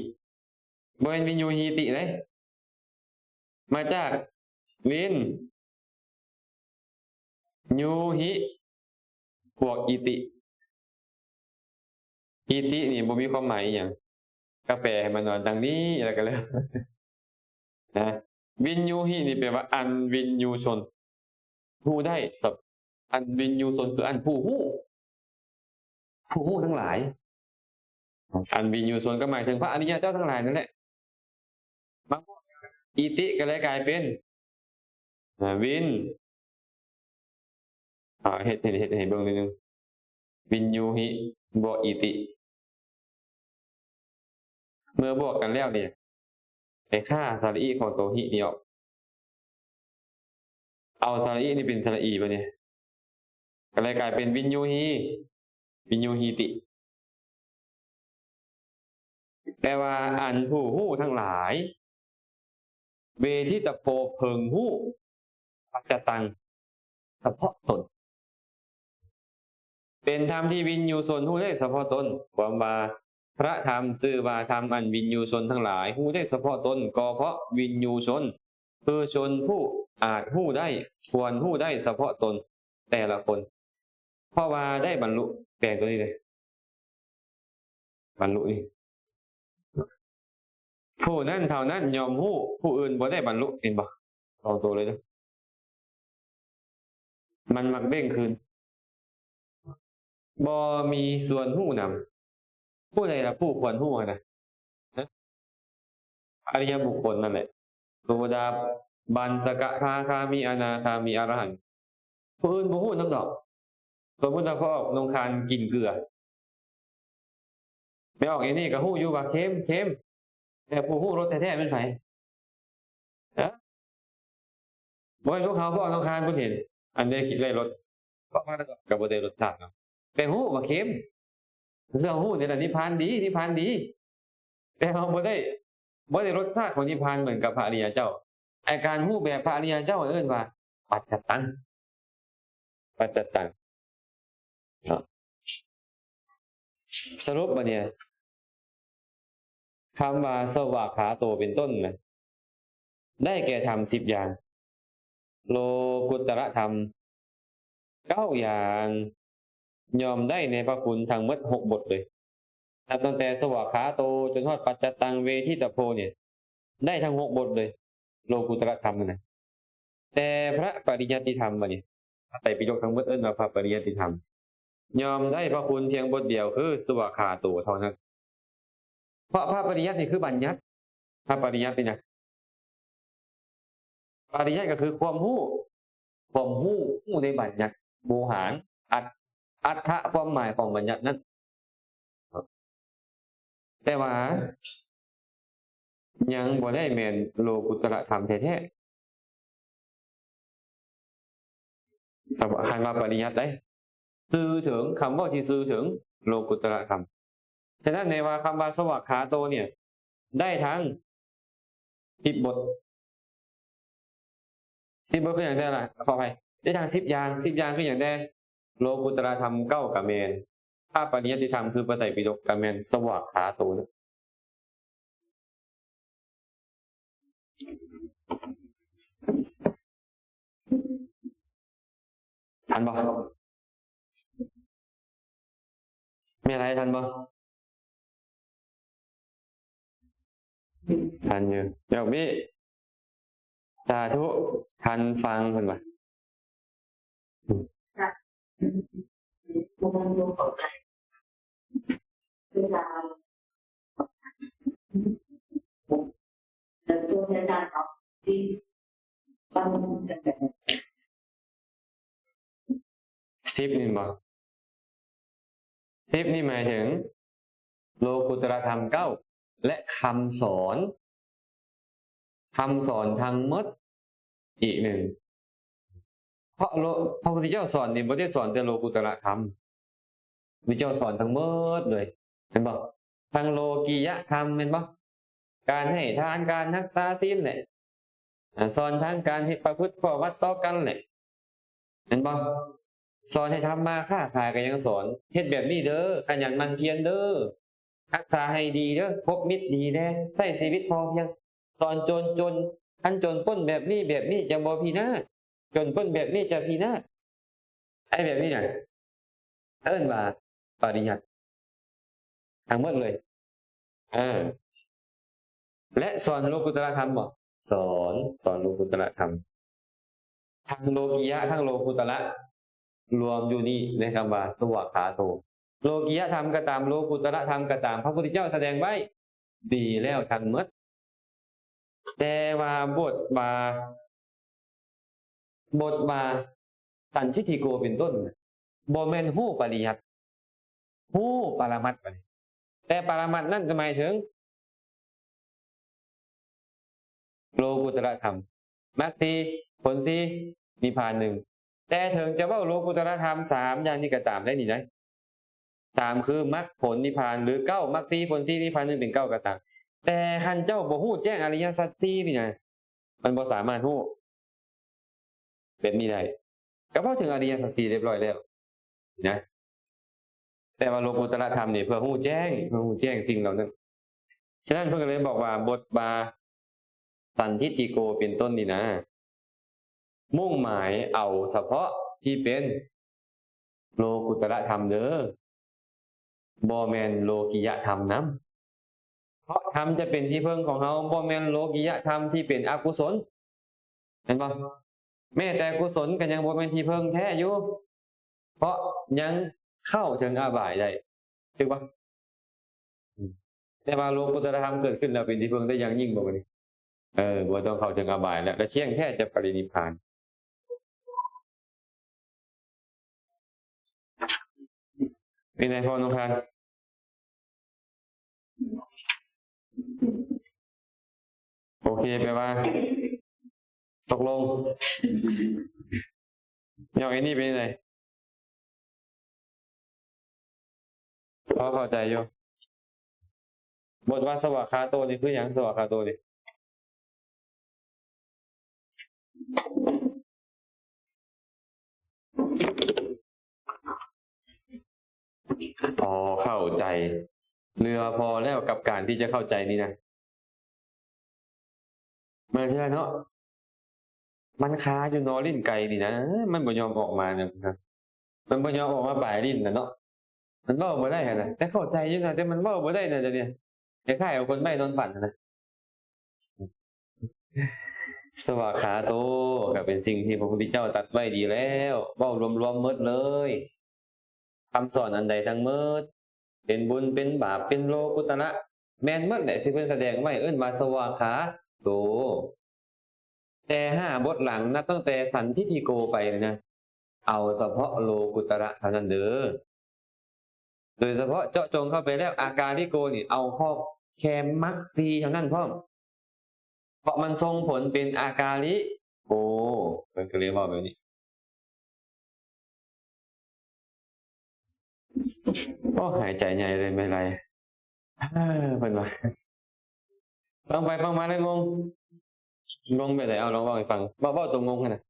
บ่เป็นวินยูหิติเด้มาจากวินยูหิบวกอิตินี่บ่มีความหมายอีหยังก็แปลให้มันว่าดังนี้แล้วก็แล้วนะวินยูหินี่แปลว่าอันวินยูชนผู้ได้อันวินยูชนคืออันผู้ฮู้ทั้งหลายอันวินยูชนก็หมายถึงพระอริยเจ้าทั้งหลายนั่นแหละบางอิติก็เลยกลายเป็นวินเฮ็ดเบิ่งนิดนึงวินยูหิบวกอิติเมื่อบวกกันแล้วเนี่ยไอ้ค่าสระอีของตัวหินี่ออกเอาสระอีนี่เป็นสระอีป่ะเนี่ยก็เลยกลายเป็นวินยูหิติแปลว่าอันผู้ฮู้ทั้งหลายเวทิตโพเพิงฮู้ปัจจตังเฉพาะตนเป็นธรรมที่วินยูชนฮู้ได้เฉพาะตนความว่าพระธรรมซื่อว่าธรรมอันวินยูชนทั้งหลายฮู้ได้เฉพาะตนก็เพราะวินยูชนคือชนผู้อาจฮู้ได้ควรฮู้ได้เฉพาะตนแต่ละคนเพราะว่าได้บรรลุแปลงตัวนี้เลยบรรลุนี่ผู้นั้นเท่านั้นยอมฮู้ผู้อื่นบ่ได้บรรลุเห็นบ่เอาตัวเลยนะมันมักเด้งคืนบ่มีส่วนฮู้นำผู้ใดล่ะผู้ควรฮู้นะอริยบุคคลนั่นแหละโสดาบันสกทาคามีอนาคามีอรหันต์ผู้อื่นบ่ฮู้นำดอกสมมุติว่าพ่อนงคานกินเกลือไม่ออกไอ้นี่ก็ฮู้อยู่ว่าเค็มแต่ผู้ฮู้รสแท้ๆเป็นไผ บ่ให้ลูกเขาบ่เอาน้องคานเพิ่นเห็น อันนี้คิดได้รสก็มาแล้วก็บ่ได้รสชาติเนาะแต่ฮู้ว่าเค็มเรื่องฮู้นี่แหละนิพพานดีนิพพานดี แต่เราบ่ได้รสชาติของนิพพานเหมือนกับพระอริยเจ้าไอ้การฮู้แบบพระอริยเจ้าเอิ้นว่าปัจจตังปัจจตังเนาะสรุปบัดเนี่ยคำว่าสวากขาโตเป็นต้นนะได้แก่ธรรม10อย่างโลกุตระธรรม9อย่างยอมได้ในพระคุณทั้งหมด6บทเลยนับตั้งแต่สวากขาโตจนฮอดปัจจตังเวทิตโพเนี่ยได้ทั้ง6บทเลยโลกุตระธรรมนั่นน่ะแต่พระปริยัติธรรมบัดนี้พระไตรปิฎกทั้งหมดเอิ้นว่าพระปริยัติธรรมยอมได้พระคุณเพียงบทเดียวคือสวากขาโตเท่านั้นเพราะพระปริยัตินี่คือบัญญัติพระปริยัตินี่นะปริยัติก็คือความรู้ในบัญญัติโวหารอัตถะความหมายของบัญญัตินั้นแต่ว่ายังบ่ได้แม่นโลกุตระธรรมแท้ๆสำคัญว่าปริยัติได้สื่อถึงคำว่าที่สื่อถึงโลกุตระธรรมฉะนั้นในว่าคำว่าสวากขาโตเนี่ยได้ทั้ง10 บท10 บทคืออย่างไรล่ะขออภัยได้ทั้ง10 อย่าง10 อย่างคืออย่างใดโลกุตระธรรม9กะแมนถ้าปริยัติธรรมคือพระไตรปิฎกกะแมนสวากขาโตนะทันบ่มีอะไรทันบ่ทันอยู่เดี๋ยวพี่สาธุทันฟังเพิ่นว่าบุญโยกคือการแต่ตัวในการเอาที่บางจะแบบ10นี่บ่10นี่หมายถึงโลกุตระธรรม9และคำสอนทั้งหมดอีกหนึ่งเพราะพระพุทธเจ้าสอนนี่บ่ได้สอนแต่โลกุตระธรรมพระพุทธเจ้าสอนทั้งหมดเลยเห็นบ่ทั้งโลกียธรรมเห็นบ่การให้ทานการรักษาศีลแหละสอนทั้งการให้ประพฤติข้อวัดต่อกันแหละเห็นบ่สอนให้ทำมาค้าขายก็ยังสอนเฮ็ดแบบนี้เด้อขยันหมั่นเพียรเด้อรักษาให้ดีเด้อคบมิตรดีแน่ใช้ชีวิตพอเพียงตอนจนคันจนป้นแบบนี้จะบ่พินาศจนป้นแบบนี้จะพินาศไอ้แบบนี้น่ะเอิ้นว่าปริยัติทั้งหมดเลยและสอนโลกุตระธรรมบ่สอนโลกุตระธรรมทั้งโลกียะทั้งโลกุตระรวมอยู่นี่ในคำว่าสวากขาโตโลกียธรรมก็ตามโลกุตระธรรมก็ตามพระพุทธเจ้าแสดงไว้ดีแล้วทั้งหมดแต่ว่าบทบาสันทิฏฐิโกเป็นต้นบ่แม่นฮู้ปริยัติฮู้ปรมัตถ์ไปแต่ปรมัตถ์นั่นหมายถึงโลกุตระธรรมมรรคสี่ผลสี่นิพพานหนึ่งแต่ถึงจะว่าโลกุตระธรรม3อย่างนี้ก็ตามได้นี่นะ3คือมรรคผลนิพพานหรือ9มรรคสี่ผลสี่นิพพาน1เป็น9ก็ตามแต่คันเจ้าบ่ฮู้แจ้งอริยสัจ4นี่นะมันบ่สามารถฮู้แบบนี้ได้ก็พอถึงอริยสัจ4เรียบร้อยแล้วนะแต่ว่าโลกุตระธรรมนี่เพื่อฮู้แจ้งสิ่งเหล่านั้นฉะนั้นเพิ่นก็เลยบอกว่าบทบาสันทิฏฐิโกเป็นต้นนี่นะมุ่งหมายเอาเฉพาะที่เป็นโลกุตระธรรมเด้อบ่แม่นโลกิยธรรมนำเพราะธรรมจะเป็นที่พึ่งของเฮาบ่แม่นโลกิยธรรมที่เป็นอกุศลเห็นบ่แม้แต่กุศลก็ยังบ่แม่นที่พึ่งแท้อยู่เพราะยังเข้าถึงอบายได้ถูกบ่แต่ว่าโลกุตระธรรมเกิดขึ้นแล้วเป็นที่พึ่งได้อย่างยิ่งบ่บัดนี้บ่ต้องเข้าถึงอบายแล้วแต่เที่ยงแท้จะปรินิพพานเป็นไงพ่อน้องคานโอเคแปลว่า ตกลงอย่างไอ้นี่เป็นไงพอเข้าใจอยู่บทว่าสวากขาโตนี่คืออย่างสวากขาโตนี่อ๋อเข้าใจเรือพอแล้วกับการที่จะเข้าใจนี่นะมาเพื่อนเนาะมันคาอยู่นอลิ้นไก่นี่นะมันบ่ยอมออกมาเนี่ยครับมันบ่ยอมออกมาปลายลิ้นนะเนาะมันเว้าบ่ได้หั่นน่ะแต่เข้าใจอยู่นะแต่มันเว้าบ่ได้น่ะเดี๋ยวนี้คล้ายๆกับคนใบ้นอนฝันน่ะนะสวากขาโตก็เป็นสิ่งที่พระพุทธเจ้าตรัสไว้ดีแล้วเว้ารวมๆหมดเลยคำสอนอันใดทั้งหมดเป็นบุญเป็นบาปเป็นโลกุตระแม่นหมดแหละที่เพิ่นแสดงไว้เอิ้นว่าสวากขาโตแต่5 บทหลังนับตั้งแต่สันทิฏฐิโกไปเลยนะเอาเฉพาะโลกุตระเท่านั้นเด้อโดยเฉพาะเจาะจงเข้าไปแล้วอาการลิโกนี่เอาข้อแค่มรรค4เท่านั้นพร้อมเพราะมันส่งผลเป็นอาการลิโกเพิ่นก็เลยเว้าแบบนี้โอ้หายใจใหญ่เลยไม่ไรเพิ่นว่าฟังไปฟังมาแล้วงงไปไหนเอาลองเว้าให้ฟังเว้าตัวงงกันน่ะ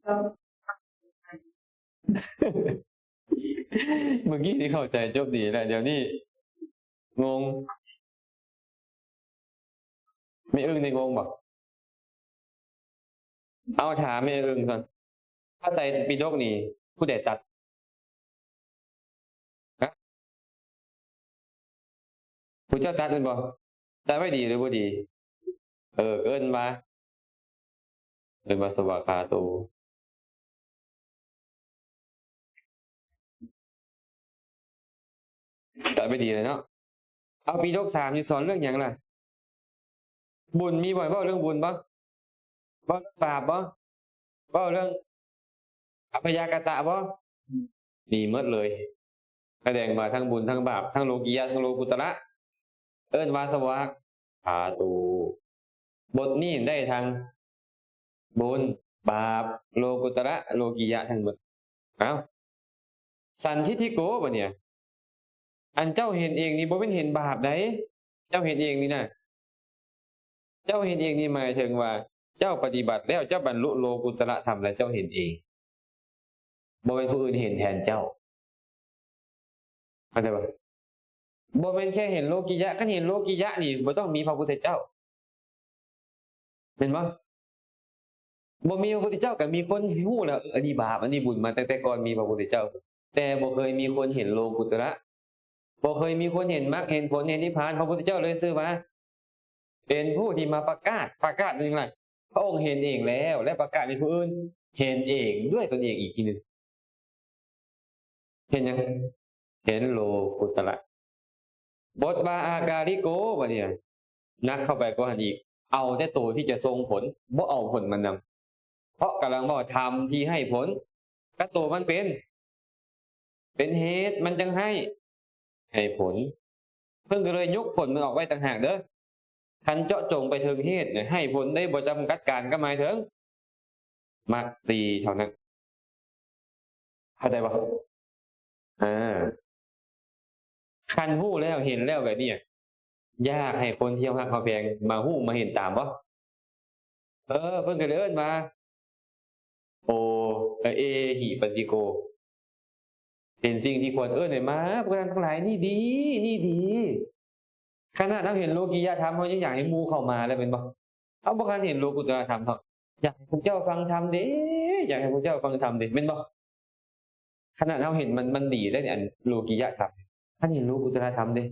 ก็ เมื่อกี้ที่เข้าใจจบดีแล้วเดี๋ยวนี้งงไม่อึ้งในงงบ่เอาถามไม่อึ้งก่อนพระไตรปิฎกนี่ผู้ใดตัดฮะผู้เจ้าตัดเป็นบ่ตัดไว้ดีหรือบ่ดีเอิ้นมาสวากขาโตตัดไว้ดีเลยเนาะเอาปิฎก3นี่สอนเรื่องหยังล่ะบุญมีบ่เว้าเรื่องบุญบ่เว้าเรื่องบาปบ่เว้าเรื่องอพยากตะบ่มีหมดเลยแสดงมาทั้งบุญทั้งบาปทั้งโลกียะทั้งโลกุตระเอิ้นว่าสวากขาโตบทนี้ได้ทั้งบุญบาปโลกุตระโลกียะทั้งหมดเอ้าสันทิฏฐิโกบ่เนี่ยอันเจ้าเห็นเองนี่บ่เป็นเห็นบาปใดเจ้าเห็นเองนี่นะเจ้าเห็นเองนี่หมายถึงว่าเจ้าปฏิบัติแล้วเจ้าบรรลุโลกุตระธรรมแล้วเจ้าเห็นเองบ่เป็นผู้อื่นเห็นแทนเจ้าเข้าใจบ่บ่เป็นแค่เห็นโลกิยะคันเห็นโลกิยะนี่บ่ต้องมีพระพุทธเจ้าแม่นบ่บ่มีพระพุทธเจ้าก็มีคนฮู้แล้วอันนี้บาปอันนี้บุญมาตั้งแต่ก่อนมีพระพุทธเจ้าแต่บ่เคยมีคนเห็นโลกุตระบ่เคยมีคนเห็นมรรคเห็นผลเห็นนิพพานพระพุทธเจ้าเลยชื่อว่าเป็นผู้ที่มาประกาศเป็นจังไดพระองค์เห็นเองแล้วและประกาศให้ผู้อื่นเห็นเองด้วยตนเองอีกทีหนึ่งเห็นยังเห็นโลกุตระบทว่าอากาลิโกบ่เนี่ยนักเข้าไปกว่าหันอีกเอาแต่ตัวที่จะส่งผลบ่เอาผลมันนำเพราะกำลังบอกทำที่ให้ผลก็ตัวมันเป็นเหตุมันจึงให้ผลเพิ่งก็เลยยกผลมันออกไว้ต่างหากเด้อคันเจาะจงไปถึงเหตุเนี่ยให้ผลได้บ่จำกัดการก็หมายถึงมรรค4เท่านั้นเข้าใจบ่คันฮู้แล้วเห็นแล้วแบบนี้ยากให้คนที่ฮักเขาแพงมาฮู้มาเห็นตามบ่เพิ่นก็เลยเอิ้นว่าโอเอหิปัสสิโกเป็นสิ่งที่ควรเอิ้นให้มาพวกท่านทั้งหลายนี่ดีขนาดเราเห็นโลกียธรรมเฮายังอยากให้หมู่เข้ามาแล้วแม่นบ่เอาบ่คันเห็นโลกุตตรธรรมเฮาอยากให้พวกเจ้าฟังธรรมเด้อยากให้พวกเจ้าฟังธรรมเด้แม่นบ่ขนาดเราเห็นมันดีได้อันโลกียธรรมท่านเห็นโลกุตตรธรรมเด้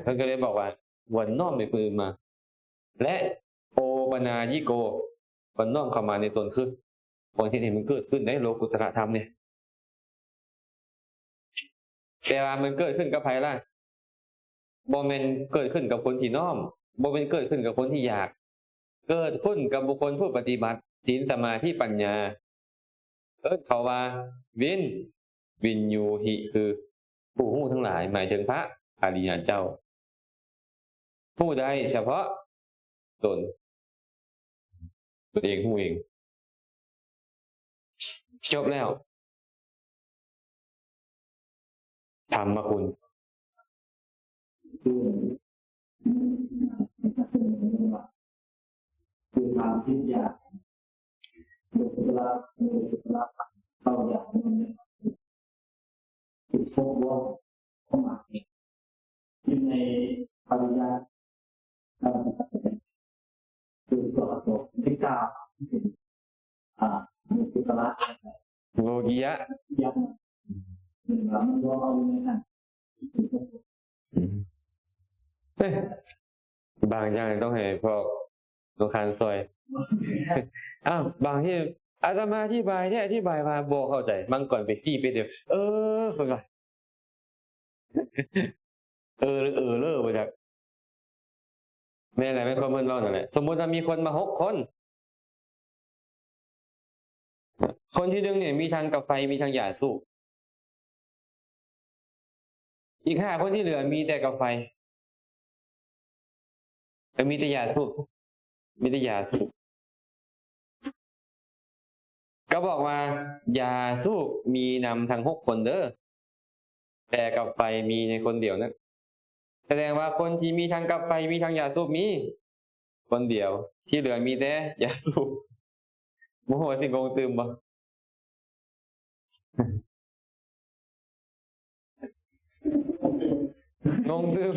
เพิ่นก็เลยบอกว่าควรน้อมไปผู้อื่นมาและโอปนายิโกควรน้อมเข้ามาในตนคือคนที่เห็นมันเกิดขึ้นในโลกุตตรธรรมเนี่ยแต่ว่ามันเกิดขึ้นกับไผล่ะบ่แม่นเกิดขึ้นกับคนที่น้อมบ่แม่นเกิดขึ้นกับคนที่อยากเกิดขึ้นกับบุคคลผู้ปฏิบัติศีลสมาธิปัญญาเขาว่าวินยูหิคือผู้ฮู้ทั้งหลายหมายถึงพระอริยเจ้า ผู้ใดเฉพาะตนเองผู้เองจบแล้วธรรมคุณ คือทางสิ้นยาบุคลากรบุคลากรเข้าอย่างนี้ติดพวกว่าเข้ามาที่ในปริญญาคือสอบตัวที่เก้าเป็นบุคลากร โลกิยะ ยังหนึ่งลำตัวเอาในนั้น เฮ้ยบางอย่างต้องให้พวกลูกค้าซอย อ้าวบางที่อาตมาอธิบายที่อธิบายมาบ่เข้าใจบางก่อนไปซี่ไปเดียวเพิ่นว่า เลิกไปจากแม่อะไรไม่คนเพิ่นเว้านั่นแหละสมมุติว่ามีคนมา6คนคนที่หนึ่งเนี่ยมีทางกับไฟมีทางหญ้าสูบอีก5คนที่เหลือมีแต่กับไฟแต่มีแต่หญ้าสูบมีแต่หญ้าสูบก็บอกว่าหญ้าสูบมีนำทั้ง6คนเด้อแต่กับไฟมีในคนเดียวนั้นแสดงว่าคนที่มีทางกับไฟมีทางหญ้าสูบมีคนเดียวที่เหลือมีแต่หญ้าสูบโมโหสิงงตื่มบ่ งงตื่ม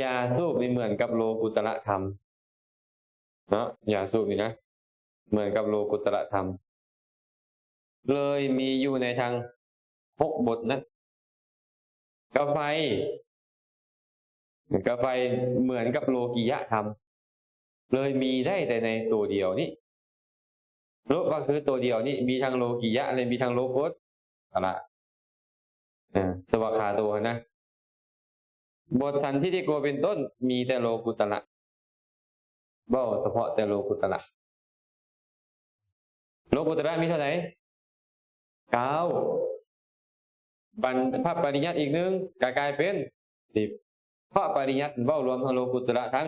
ยาสูบนี่เหมือนกับโลกุตระธรรมเนาะยาสูบนี่นะเหมือนกับโลกุตระธรรมเลยมีอยู่ในทาง6 บทนั้นกาไฟเหมือนกับโลกิยะธรรมเลยมีได้แต่ในตัวเดียวนี่สรุปก็คือตัวเดียวนี่มีทางโลกิยะเลยมีทางโลกุตระสวากขาโตนะบทสันทิฏฐิโกเป็นต้นมีแต่โลกุตระเบ้าเฉพาะแต่โลกุตระโลกุตระมีเท่าไหร่9พระปริยัติอีกหนึ่งกลายเป็น10พระปริยัติเบ้ารวมทั้งโลกุตระทั้ง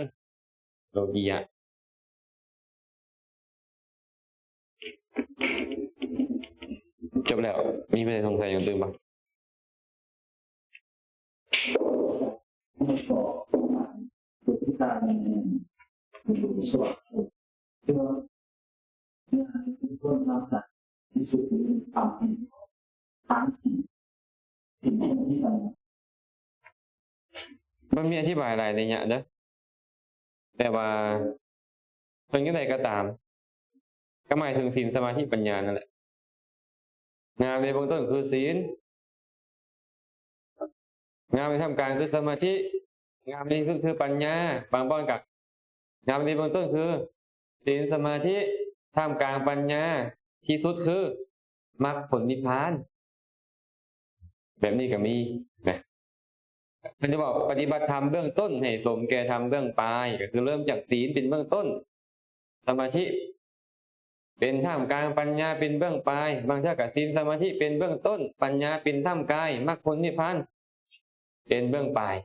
โลกียะจบแล้วมีไม่ได้สงสัยอย่างอื่นบ้าง ไม่ก็บุคลากรดูสวัสดิ์ที่ว่าเป็นคนรับจากที่สุดที่ทำให้ทางสิ่งที่เรา มันมีอธิบายหลายในเนี่ยเด้อแต่ว่าเป็นยังไงก็ตามก็หมายถึงศีลสมาธิปัญญานั่นแหละงานในเบื้องต้นคือศีลงานในท่ามกลางคือสมาธิงานในที่สุดคือปัญญาบางบ้อนกับงานในเบื้องต้นคือศีลสมาธิท่ามกลางปัญญาที่สุดคือมรรคผลนิพพานแบบนี้ก็มีนะมันจะบอกปฏิบัติธรรมเบื้องต้นให้สมแก่ธรรมเบื้องปลายก็คือเริ่มจากศีลเป็นเบื้องต้นสมาธิเป็นท่ามกลางปัญญาเป็นเบื้องปลายบางเท่ากับศีลสมาธิเป็นเบื้องต้นปัญญาเป็นท่ามกลางมรรคผลนิพพานเป็นเบื้องปลาย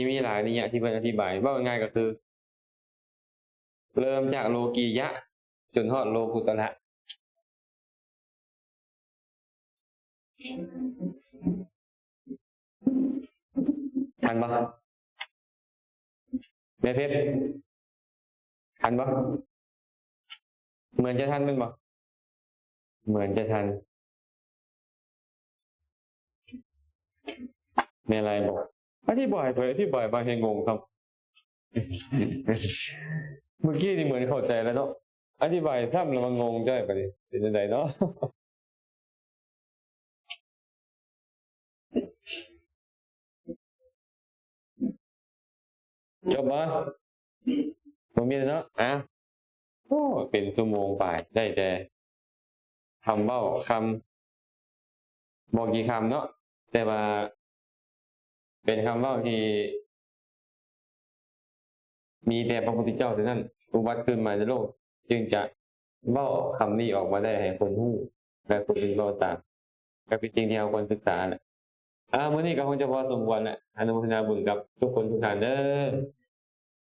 มีหลายนิยะที่เพิ่นอธิบายว่าง่ายก็คือเริ่มจากโลกียะจนฮอดโลกุตระทันบ่แม่เพชรทันบ่เหมือนจะทันเป็นบ่เหมือนจะทันในอะไรบอกอธิบายไปอธิบายมาให้งงครับ เมื่อกี้นี่เหมือนเข้าใจแล้วเนาะอธิบายซ้ำแล้วมันงงจ้อยไปดิเป็นจังไดเนาะ จบบ่บ่มีแล้วเนาะโอ้เป็นชั่วโมงไปได้แต่คำเว้าคำบอกกี่คำเนาะแต่ว่าเป็นคำเว้าที่มีแต่พระพุทธเจ้าเท่านั้นอุบัติขึ้นมาในโลกจึงจะเว้าคำนี้ออกมาได้ให้คนฮู้ แบบฝึกเป็นโลตามก็เป็นสิ่งที่เราควรศึกษาแหละมื้อนี้ก็คงจะพอสมควรแหละอนุโมทนาบุญกับทุกคนทุกท่านเด้อ